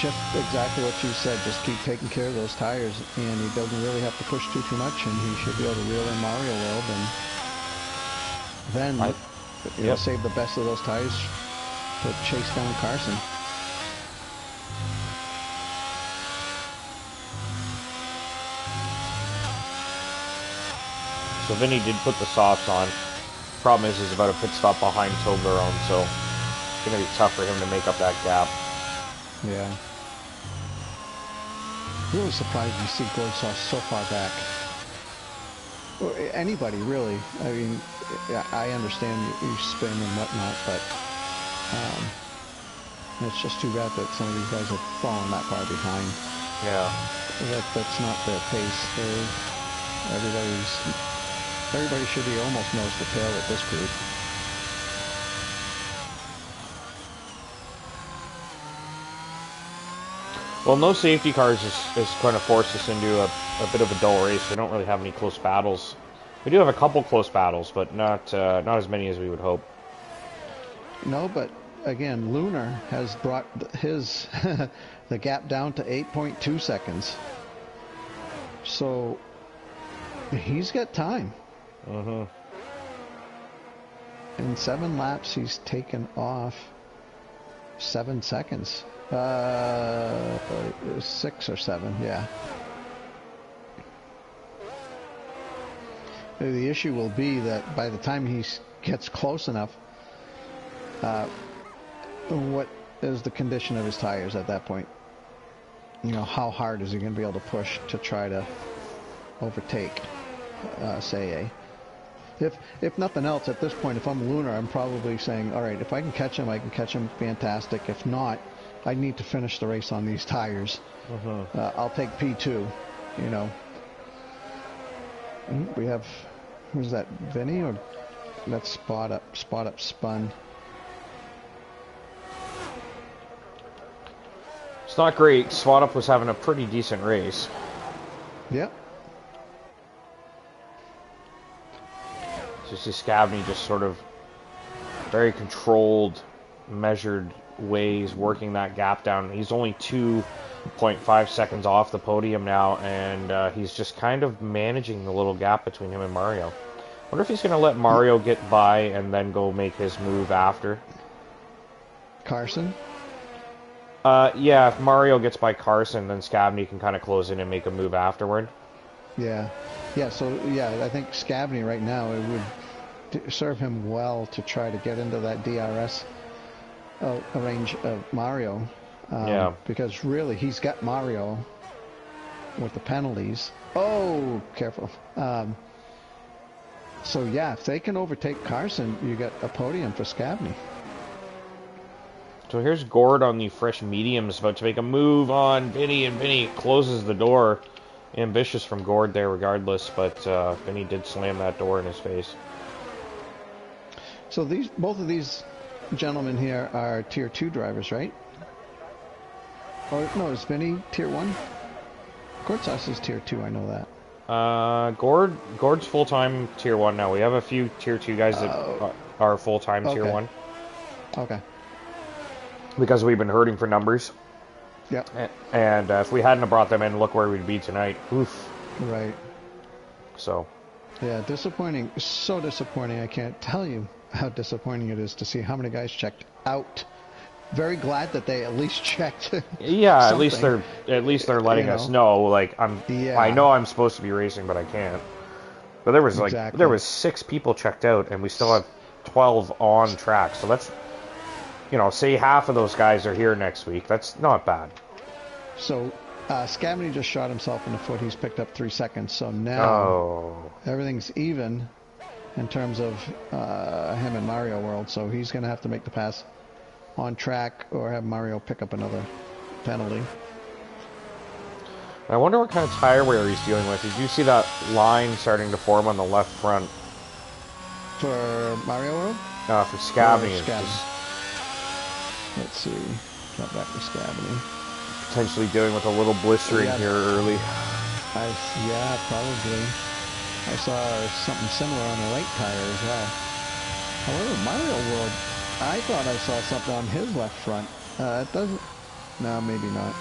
just exactly what you said. Just keep taking care of those tires, and he doesn't really have to push too much, and he should be able to reel in Mario World, and then save the best of those tires to chase down Carson. So Vinny did put the softs on. Problem is, he's about a pit stop behind Toblerone, so it's going to be tough for him to make up that gap. Yeah. Really surprised you see Gordsaw so far back. Or anybody, really. I mean, I understand you spin and whatnot, but it's just too bad that some of these guys have fallen that far behind. Yeah. That's not their pace. Everybody should be almost nose to tail with this group. Well, no safety cars is going to force us into a bit of a dull race. We don't really have any close battles. We do have a couple close battles, but not as many as we would hope. No, but again, Lunar has brought his the gap down to 8.2 seconds. So he's got time. In 7 laps, he's taken off 7 seconds. 6 or 7, yeah. The issue will be that by the time he gets close enough, what is the condition of his tires at that point? You know, how hard is he going to be able to push to try to overtake, say, If nothing else, at this point, if I'm Lunar, I'm probably saying, all right, if I can catch him, fantastic. If not, I need to finish the race on these tires. I'll take P2, you know. We have, who's that, Vinny, or that's Spot Up spun. It's not great. Spot Up was having a pretty decent race. Yep. So you see Scavney just sort of very controlled, measured ways working that gap down. He's only 2.5 seconds off the podium now, and he's just kind of managing the little gap between him and Mario. Wonder if he's going to let Mario get by and then go make his move after. Carson? Yeah, if Mario gets by Carson, then Scavney can kind of close in and make a move afterward. Yeah. Yeah, so, yeah, I think Scavney right now, it would serve him well to try to get into that DRS range of Mario. Yeah. Because really, he's got Mario with the penalties. Oh, careful. So, yeah, if they can overtake Carson, you get a podium for Scavney. So here's Gord on the fresh mediums, about to make a move on Vinny, and Vinny closes the door. Ambitious from Gord there regardless, but Vinny did slam that door in his face. So both of these gentlemen here are Tier 2 drivers, right? Oh, no, is Vinny Tier 1? Gortsas is Tier 2, I know that. Gord's full-time Tier 1 now. We have a few Tier 2 guys that are full-time Tier 1. Okay. Because we've been hurting for numbers. Yeah. And if we hadn't have brought them in, look where we'd be tonight. Oof. Right. So. Yeah, disappointing. So disappointing. I can't tell you how disappointing it is to see how many guys checked out. Very glad that they at least checked. Yeah, at least they're letting us know. Like I know I'm supposed to be racing, but I can't. But there was there was 6 people checked out, and we still have 12 on track. So that's, say half of those guys are here next week. That's not bad. So Scavney just shot himself in the foot. He's picked up 3 seconds. So now everything's even in terms of him and Mario World. So he's going to have to make the pass on track or have Mario pick up another penalty. I wonder what kind of tire wear he's dealing with. Did you see that line starting to form on the left front? For Mario World? For Scavney. Let's see. Got back to Scavney. Potentially dealing with a little blistering here early. Yeah, probably. I saw something similar on the right tire as well. However, Mario World, I thought I saw something on his left front. It doesn't... No, maybe not.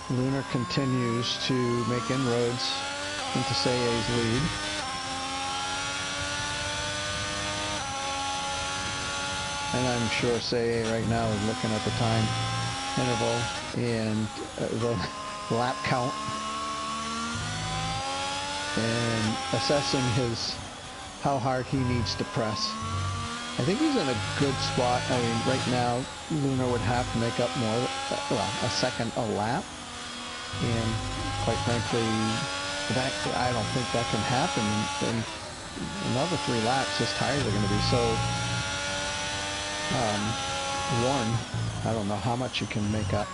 Lunar continues to make inroads into Sei's lead. And I'm sure Sei right now is looking at the time interval and the lap count and assessing how hard he needs to press. I think he's in a good spot. I mean, right now, Lunar would have to make up more, a second a lap. And quite frankly, I don't think that can happen. In another 3 laps, his tires are going to be so worn. I don't know how much he can make up.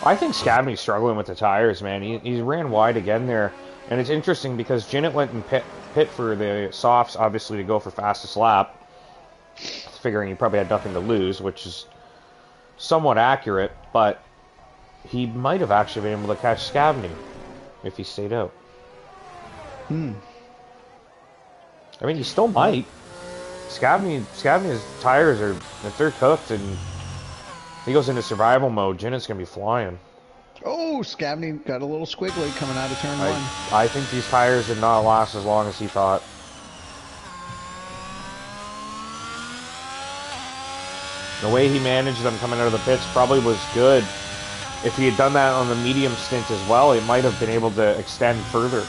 I think Scavney's struggling with the tires, man. He ran wide again there. And it's interesting because Jinnit went and pit for the softs, obviously, to go for fastest lap. Figuring he probably had nothing to lose, which is somewhat accurate, but he might have actually been able to catch Scavney if he stayed out. I mean, he still might. Scavney's tires are, if they're cooked and he goes into survival mode, Jinnit's going to be flying. Oh, Scavney got a little squiggly coming out of turn 1. I think these tires did not last as long as he thought. The way he managed them coming out of the pits probably was good. If he had done that on the medium stint as well, he might have been able to extend further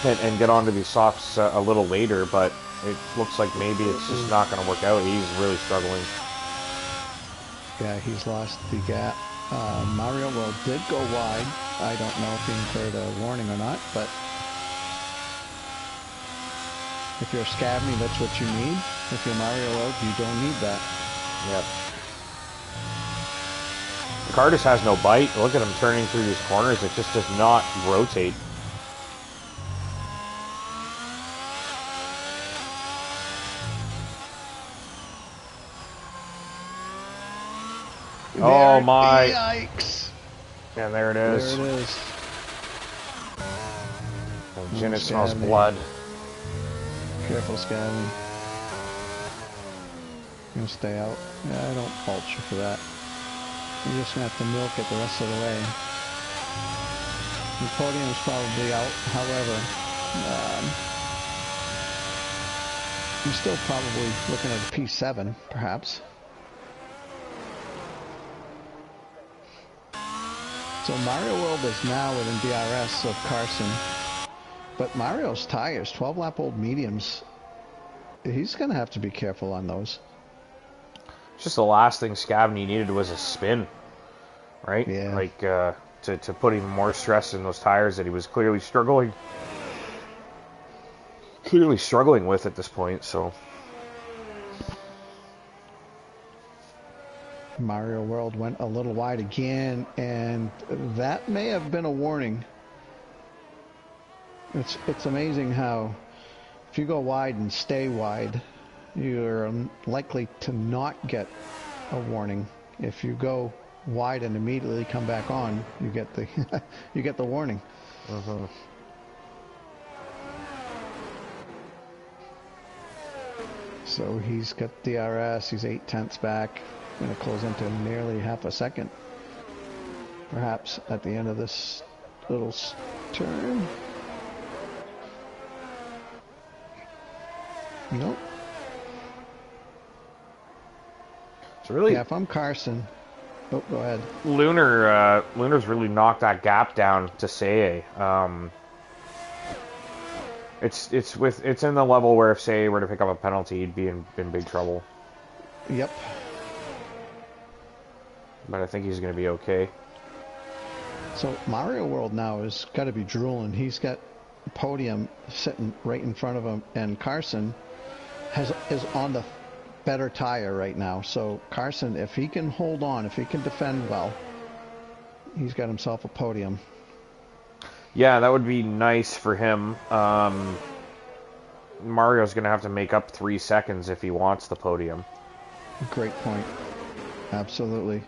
and get onto these softs a little later, but it looks like maybe it's just not going to work out. He's really struggling. Yeah, he's lost the gap. Mario World did go wide. I don't know if he incurred a warning or not, but if you're Scavney, that's what you need. If you're Mario World, you don't need that. Yep. The car just has no bite. Look at him turning through these corners. It just does not rotate. Oh my! Yikes! Yeah, there it is. There it is. Oh, Jinnit smells blood. Careful, Scavney. You're gonna stay out. Yeah, I don't fault you for that. You're just gonna have to milk it the rest of the way. The podium is probably out. However, you're still probably looking at a P7, perhaps. So Mario World is now within DRS of Carson. But Mario's tires, 12-lap-old mediums, he's going to have to be careful on those. Just the last thing Scavney needed was a spin, right? Yeah. Like, to put even more stress in those tires that he was clearly struggling with at this point, so. Mario World went a little wide again, and that may have been a warning. It's amazing how if you go wide and stay wide, you're likely to not get a warning. If you go wide and immediately come back on, you get the you get the warning. So he's got DRS. He's 0.8 back. Going to close into nearly half a second, perhaps at the end of this little turn. Nope. So really, yeah, if I'm Carson, oh, go ahead. Lunar's really knocked that gap down to Sei. It's in the level where if say he were to pick up a penalty, he'd be in big trouble. Yep. But I think he's going to be okay. So Mario World now has got to be drooling. He's got a podium sitting right in front of him, and Carson is on the better tire right now. So Carson, if he can hold on, if he can defend well, he's got himself a podium. Yeah, that would be nice for him. Mario's going to have to make up 3 seconds if he wants the podium. Great point. Absolutely.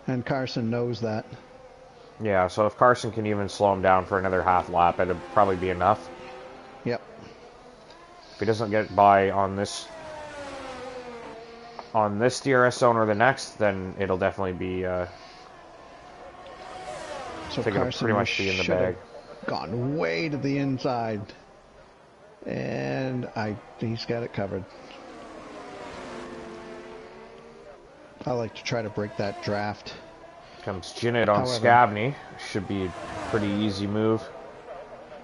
And Carson knows that. Yeah, so if Carson can even slow him down for another half lap, it'd probably be enough. Yep. If he doesn't get by on this DRS zone or the next, then it'll definitely be so Carson it'll pretty much be in the bag. Gone way to the inside, and he's got it covered. I like to try to break that draft. Comes Jinnit on Scavney. Should be a pretty easy move.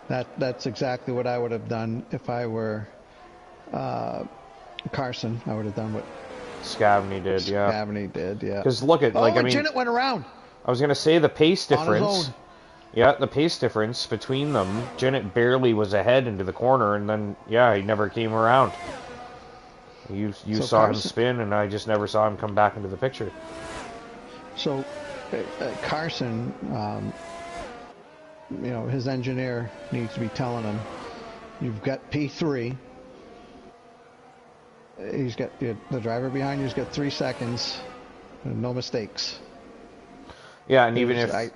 That's exactly what I would have done if I were Carson. I would have done what Scavney did, yeah. Scavney did, yeah. Because look at, like, I mean, Jinnit went around. I was gonna say the pace difference. On his own. Yeah, the pace difference between them. Jinnit barely was ahead into the corner, and then he never came around. You saw him spin, and I just never saw him come back into the picture. So Carson, his engineer needs to be telling him, you've got P3. He's got the driver behind you's got 3 seconds, no mistakes. Yeah, and even if I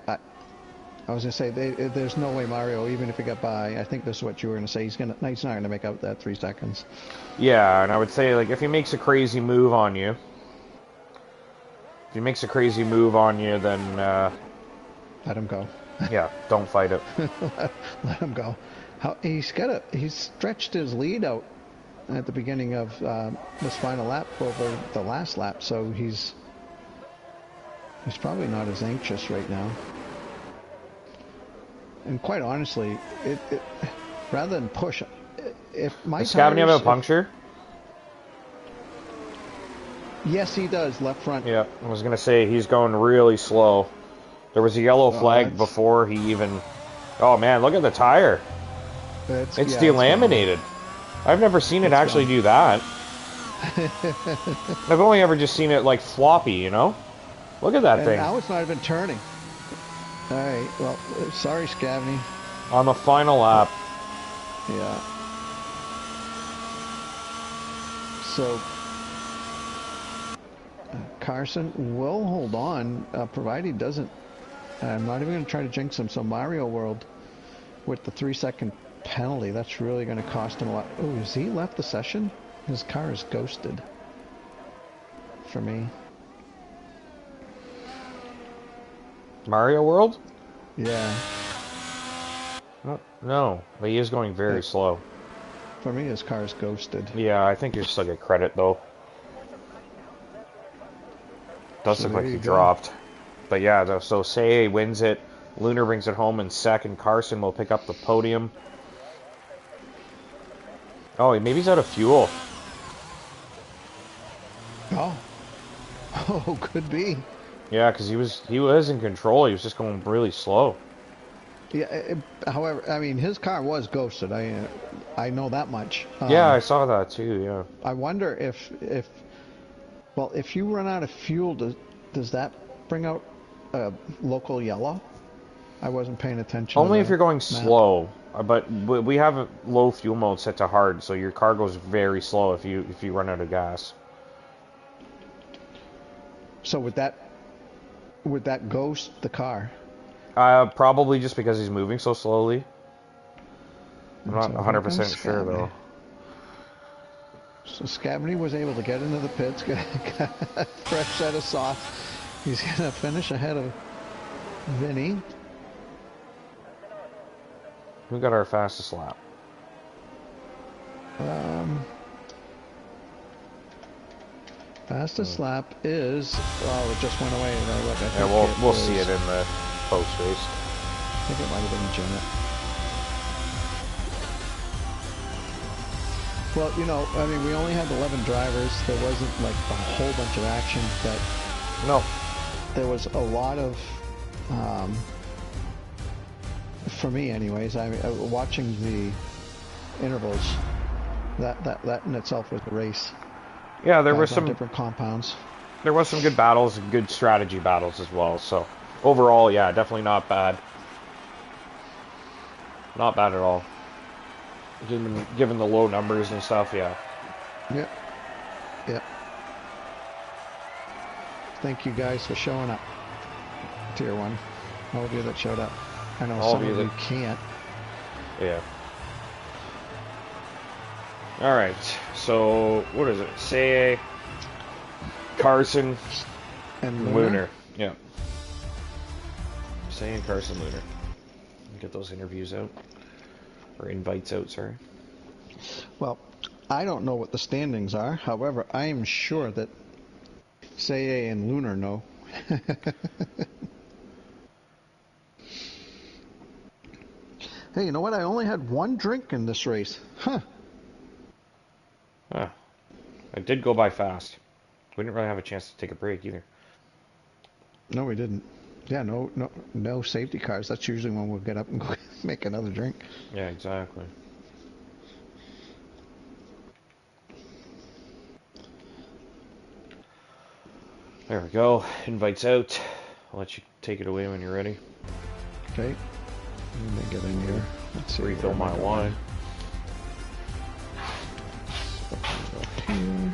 was gonna say there's no way Mario, even if he got by, I think this is what you were gonna say. He's not gonna make out that 3 seconds. Yeah, and I would say, like, if he makes a crazy move on you, then let him go. Yeah, don't fight it. Let him go. He's stretched his lead out at the beginning of this final lap over the last lap, so he's probably not as anxious right now. And quite honestly, it rather than push, if my does Scavney have a puncture? Yes, he does. Left front. Yeah, I was gonna say he's going really slow. There was a yellow flag before he even. Oh man, look at the tire. It's delaminated. I've never seen it actually do that. I've only ever just seen it like floppy, you know? Look at that thing. Now it's not even turning. All right, well, sorry, Scavney. On the final lap. Yeah. So, Carson will hold on, provided he doesn't. I'm not even going to try to jinx him. So, Mario World, with the 3-second penalty, that's really going to cost him a lot. Oh, has he left the session? His car is ghosted. For me. Mario World? Yeah. No, but he is going very slow. For me, his car is ghosted. Yeah, I think you still get credit, though. Does look like he dropped. But yeah, so Say wins it. Lunar brings it home in second. Carson will pick up the podium. Oh, maybe he's out of fuel. Oh. Oh, could be. Yeah, because he was in control. He was just going really slow. Yeah. However, I mean, his car was ghosted. I know that much. Yeah, I saw that too. Yeah. I wonder if you run out of fuel, does that bring out a local yellow? I wasn't paying attention. Only if you're going slow. But we have a low fuel mode set to hard, so your car goes very slow if you run out of gas. So would that ghost the car? Probably just because he's moving so slowly. I'm not 100% sure though. So Scavney was able to get into the pits, got a fresh set of sauce. He's gonna finish ahead of Vinny. Who got our fastest lap? Fastest lap is... Oh, it just went away. Yeah, we'll see it in the post-race. I think it might have been Well, you know, I mean, we only had 11 drivers. There wasn't like a whole bunch of action, but No. there was a lot of, for me anyways, I mean, watching the intervals, that in itself was the race. Yeah, there Guys was on some different compounds. there was some good battles and good strategy battles as well. So overall, yeah, definitely not bad. Not bad at all. Given the low numbers and stuff, yeah. Yep. Yep. Thank you guys for showing up. Tier 1. All of you that showed up. I know All some of of you you that- can't. Yeah. All right. So what is it? Say Carson And Lunar. Yeah. Say Carson Lunar. Get those interviews out or invites out. Sorry. Well, I don't know what the standings are. However, I am sure that Say and Lunar know. Hey, you know what? I only had one drink in this race. Huh. Huh. It did go by fast. We didn't really have a chance to take a break either. No, we didn't. Yeah, no safety cars. That's usually when we'll get up and go make another drink. Yeah, exactly. There we go. Invites out. I'll let you take it away when you're ready. Okay. Let me get in here. Let's see. Refill my wine. Here.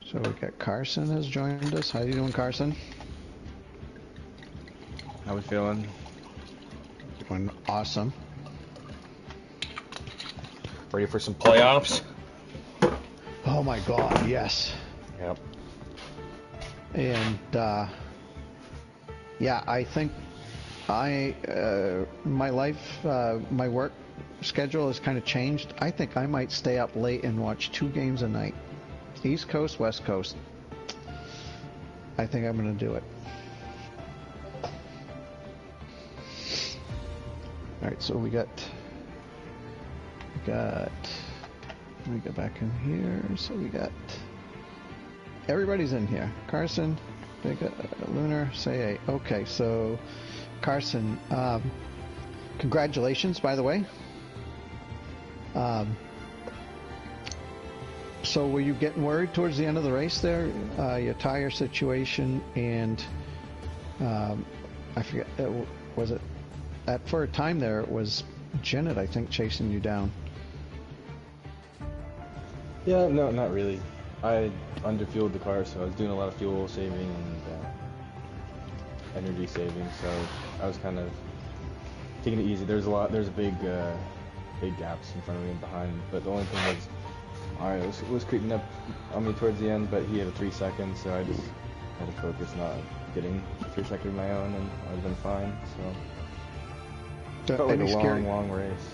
So we got Carson has joined us. How you doing, Carson? How we feeling? Doing awesome. Ready for some playoffs? Oh my God, yes. Yep. And yeah, I think my life, my work schedule has kind of changed. I think I might stay up late and watch 2 games a night. East Coast, West Coast. I think I'm going to do it. All right, so we got, let me go back in here. So we got, everybody's in here. Carson, Big Lunar, Say A. Okay, so Carson, congratulations, by the way. So were you getting worried towards the end of the race there? Your tire situation and I forget, was it, for a time there it was Janet, I think, chasing you down. Yeah, no, not really. I underfueled the car, so I was doing a lot of fuel saving and energy saving. So I was kind of taking it easy. There's big gaps in front of me and behind. But the only thing was, it was creeping up on me towards the end. But he had a 3 seconds, so I just had to focus not getting 3 seconds of my own, and I would have been fine. So it felt like a long race.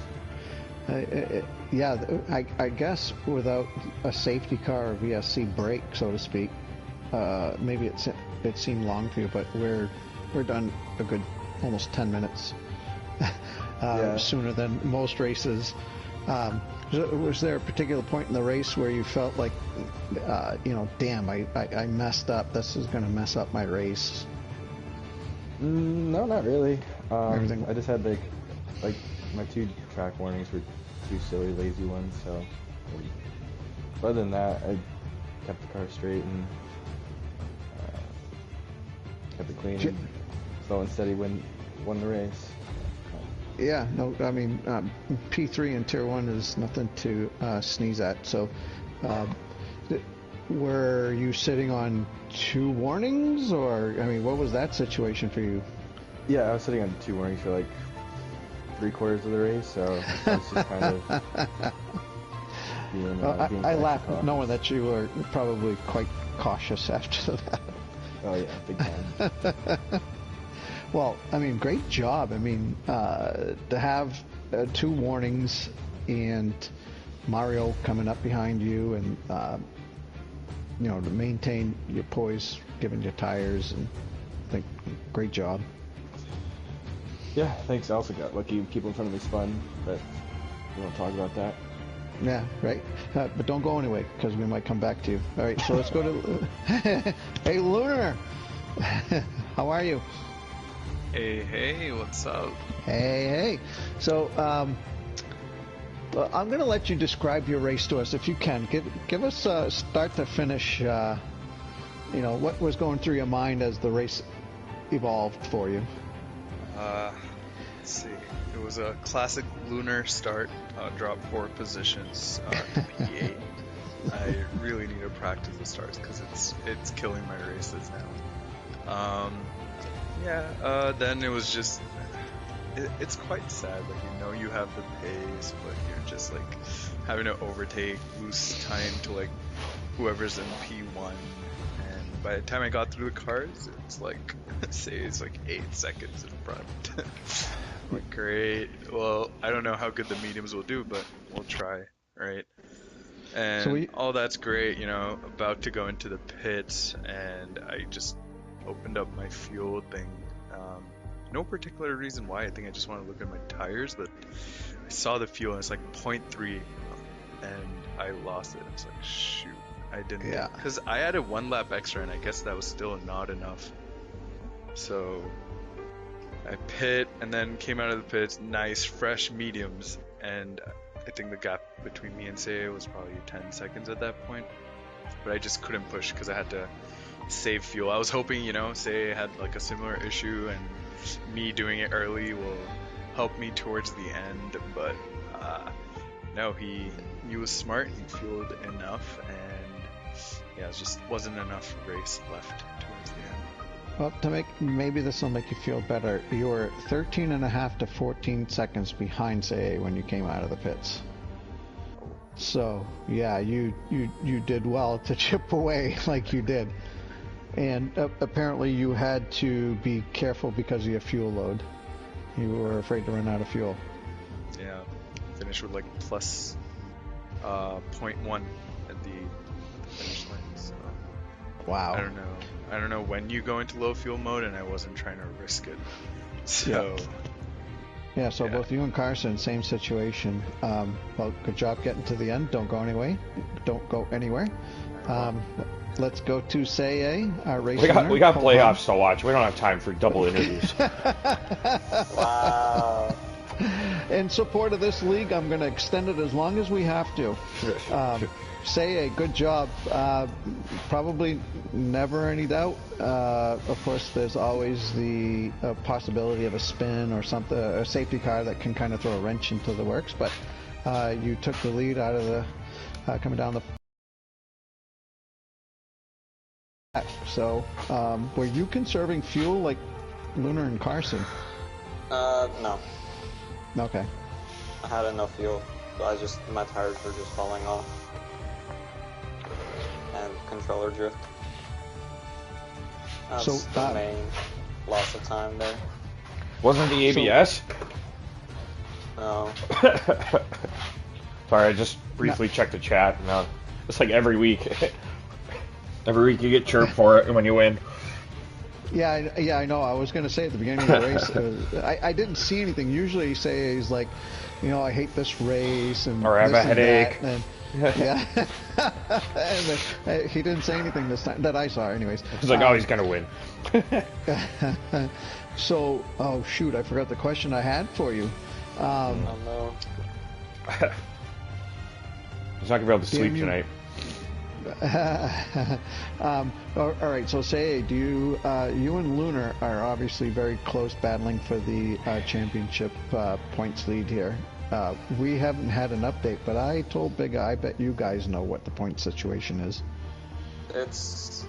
Yeah, I guess without a safety car or VSC brake, so to speak, maybe it seemed long for you, but we're done a good almost 10 minutes sooner than most races. Was there a particular point in the race where you felt like, damn, I messed up. This is going to mess up my race? No, not really. Everything. I just had like my 2 track warnings were 2 silly, lazy ones. So, but other than that, I kept the car straight and kept it clean. And slow and steady won the race. Yeah, no, I mean, P3 and Tier 1 is nothing to sneeze at. So, were you sitting on 2 warnings, or, I mean, what was that situation for you? Yeah, I was sitting on 2 warnings for like 3/4 of the race, so I was just kind of being I laughed knowing that you were probably quite cautious after that. Oh yeah, big time. Well, I mean, great job. I mean, to have 2 warnings and Mario coming up behind you and, to maintain your poise given your tires, and I think great job. Yeah, thanks. I also got lucky. People in front of me spun, but We don't talk about that. Yeah, right. But don't go anyway, because we might come back to you. All right, so let's go to... Hey, Lunar! How are you? Hey, what's up? Hey. So, well, I'm going to let you describe your race to us, if you can. Give us start to finish, what was going through your mind as the race evolved for you. Let's see. It was a classic lunar start, drop 4 positions to P8. I really need to practice the starts because it's killing my races now. Then it was just, it's quite sad, like, you have the pace, but you're just, like, having to overtake, lose time to, like, whoever's in P1, and by the time I got through the cars, it's like, it's like 8 seconds in front. Like, great, well, I don't know how good the mediums will do, but we'll try, right? And all that's great, about to go into the pits, and I just opened up my fuel thing. No particular reason why. I think I just want to look at my tires, but I saw the fuel and it's like 0.3, and I lost it. It's like, shoot, I didn't. Yeah. Because I added 1 lap extra, and I guess that was still not enough. So I pit and then came out of the pits, nice fresh mediums, and I think the gap between me and Say was probably 10 seconds at that point. But I just couldn't push because I had to save fuel. I was hoping, Say had like a similar issue and me doing it early will help me towards the end, but no, he was smart, he fueled enough, and it just wasn't enough race left towards the end. Well, maybe this will make you feel better. You were 13.5 to 14 seconds behind Say when you came out of the pits. So yeah, you did well to chip away like you did. And apparently you had to be careful because of your fuel load. You were afraid to run out of fuel. Yeah, finished with like plus 0.1 at the finish line. So wow. I don't know when you go into low fuel mode, and I wasn't trying to risk it. So yeah. Both you and Carson, same situation. Well, good job getting to the end. Don't go anyway. Don't go anywhere. Let's go to Say our race. We got playoffs to watch. We don't have time for double interviews. Wow. In support of this league, I'm going to extend it as long as we have to. Say good job. Probably never any doubt. Of course, there's always the possibility of a spin or something, a safety car that can kind of throw a wrench into the works. But you took the lead out of the coming down the. So, were you conserving fuel like Lunar and Carson? No. Okay. I had enough fuel, but my tires were just falling off. And controller drift. That's the main loss of time there. Wasn't the ABS? No. Sorry, I just briefly checked the chat. No, it's like every week. Every week you get chirped for it when you win. Yeah, I know. I was going to say at the beginning of the race, I didn't see anything. Usually, Say he's like, I hate this race, and or I have a headache. Yeah, and he didn't say anything this time that I saw. Anyways, he's like, he's going to win. So, oh shoot, I forgot the question I had for you. Oh no. He's not going to be able to sleep tonight. All right, so Say, do you and Lunar are obviously very close, battling for the championship points lead here. We haven't had an update, but I told Big I bet you guys know what the point situation is. It's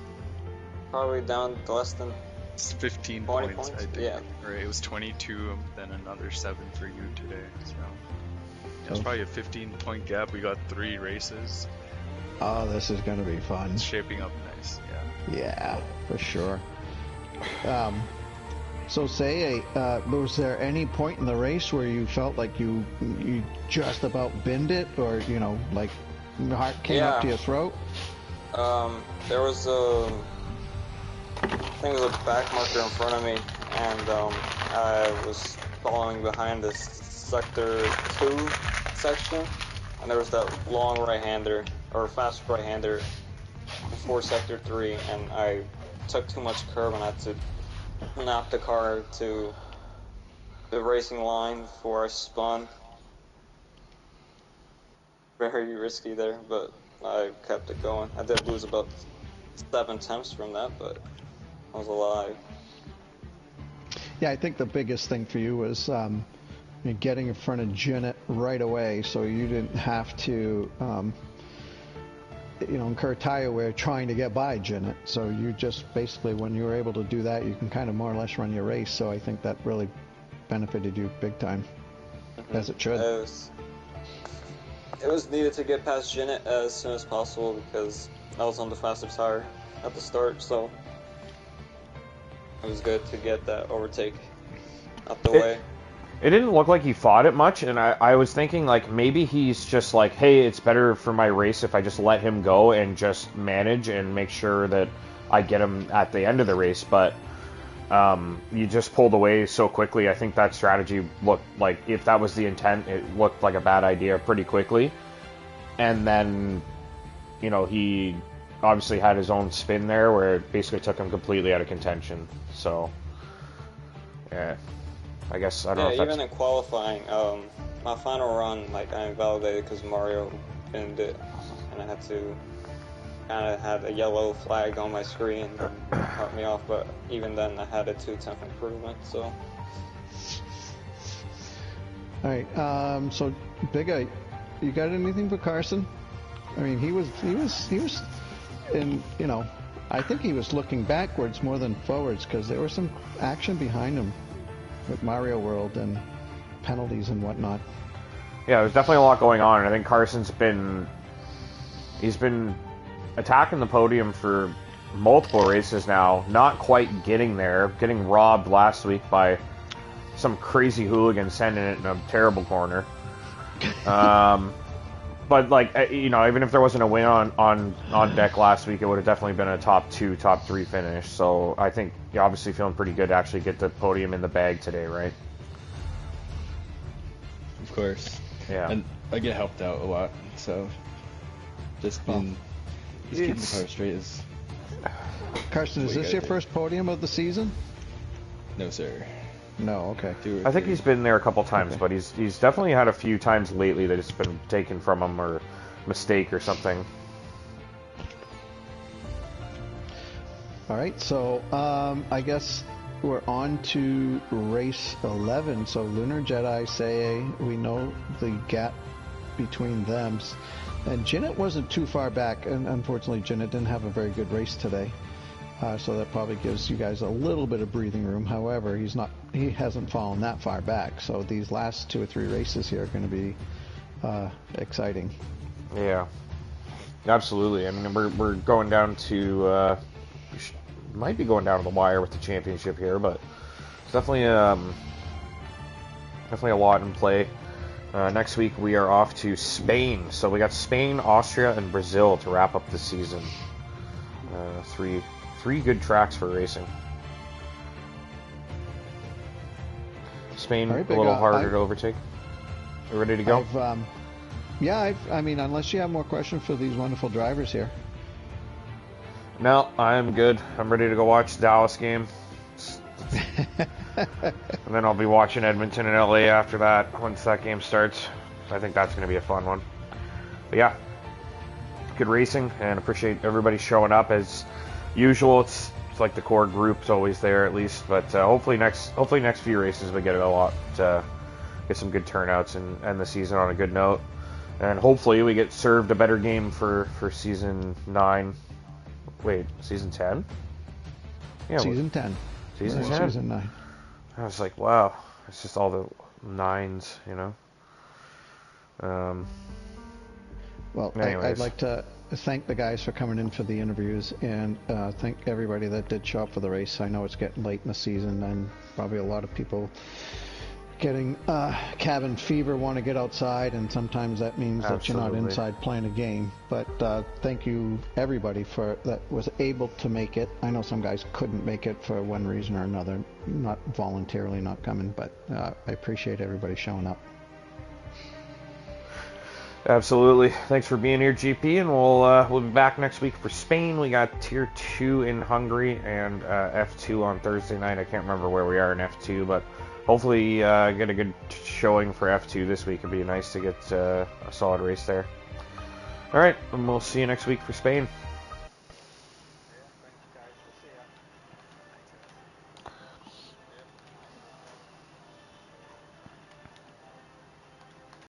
probably down to less than 15 points, I think. Yeah. Right, it was 22, then another 7 for you today. So it was probably a 15-point gap. We got 3 races. Oh, this is going to be fun. It's shaping up nice, yeah. Yeah, for sure. So Say, was there any point in the race where you felt like you just about binned it, or like your heart came up to your throat? There was I think it was a back marker in front of me, and I was following behind this sector 2 section, and there was that long right-hander, or fast right-hander before sector 3, and I took too much curb and I had to knock the car to the racing line before I spun. Very risky there, but I kept it going. I did lose about 7 temps from that, but I was alive. Yeah, I think the biggest thing for you was getting in front of Janet right away, so you didn't have to, incur tire wear trying to get by Janet. So you just basically, when you were able to do that, you can kind of more or less run your race. So I think that really benefited you big time, as it should. It was needed to get past Janet as soon as possible because I was on the faster tire at the start, so it was good to get that overtake out the way. It didn't look like he fought it much, and I was thinking, like, maybe he's just like, hey, it's better for my race if I just let him go and just manage and make sure that I get him at the end of the race, but you just pulled away so quickly. I think that strategy looked like, if that was the intent, it looked like a bad idea pretty quickly. And then, he obviously had his own spin there where it basically took him completely out of contention. So, yeah. I guess, I don't know if even in qualifying, my final run, I invalidated because Mario pinned it, and I had to kind of had a yellow flag on my screen and cut me off, but even then I had a 2-temp improvement, so. Alright, so Big Eye, you got anything for Carson? I mean, he was in, I think he was looking backwards more than forwards, because there was some action behind him with Mario World and penalties and whatnot. Yeah, there's definitely a lot going on. I think Carson's he's been attacking the podium for multiple races now, not quite getting there, getting robbed last week by some crazy hooligan sending it in a terrible corner. But even if there wasn't a win on deck last week, it would have definitely been a top 2, top 3 finish. So I think you're obviously feeling pretty good to actually get the podium in the bag today, right? Of course. Yeah. And I get helped out a lot, so just keeping the car straight is. Carson, is this your first podium of the season? No, sir. No, okay. I think he's been there a couple times, but he's definitely had a few times lately that it's been taken from him or mistake or something. All right, so I guess we're on to race 11. So Lunar Jedi, say we know the gap between them, and Janet wasn't too far back, and unfortunately Janet didn't have a very good race today. So that probably gives you guys a little bit of breathing room. However, he hasn't fallen that far back. So these last 2 or 3 races here are going to be exciting. Yeah, absolutely. I mean, we're going down to might be going down to the wire with the championship here, but it's definitely a lot in play. Next week we are off to Spain. So we got Spain, Austria, and Brazil to wrap up the season. Three good tracks for racing. Spain, right, a little harder to overtake. You ready to go? I mean, unless you have more questions for these wonderful drivers here. No, I'm good. I'm ready to go watch the Dallas game. And then I'll be watching Edmonton and LA after that, once that game starts. I think that's going to be a fun one. But yeah, good racing, and appreciate everybody showing up as usual. It's like the core group's always there at least, but hopefully next few races we get get some good turnouts and end the season on a good note, and hopefully we get served a better game for season 9. Wait, season 10? Yeah, season 10. Season 10. Season 9. I was like, wow, it's just all the 9s, Well, I'd like to thank the guys for coming in for the interviews, and thank everybody that did show up for the race. I know it's getting late in the season, and probably a lot of people getting cabin fever, want to get outside, and sometimes that means that you're not inside playing a game. But thank you everybody that was able to make it. I know some guys couldn't make it for one reason or another, not voluntarily not coming, but I appreciate everybody showing up. Absolutely. Thanks for being here, GP, and we'll be back next week for Spain. We got Tier 2 in Hungary and F2 on Thursday night. I can't remember where we are in F2, but hopefully get a good showing for F2 this week. It'd be nice to get a solid race there. All right, and we'll see you next week for Spain.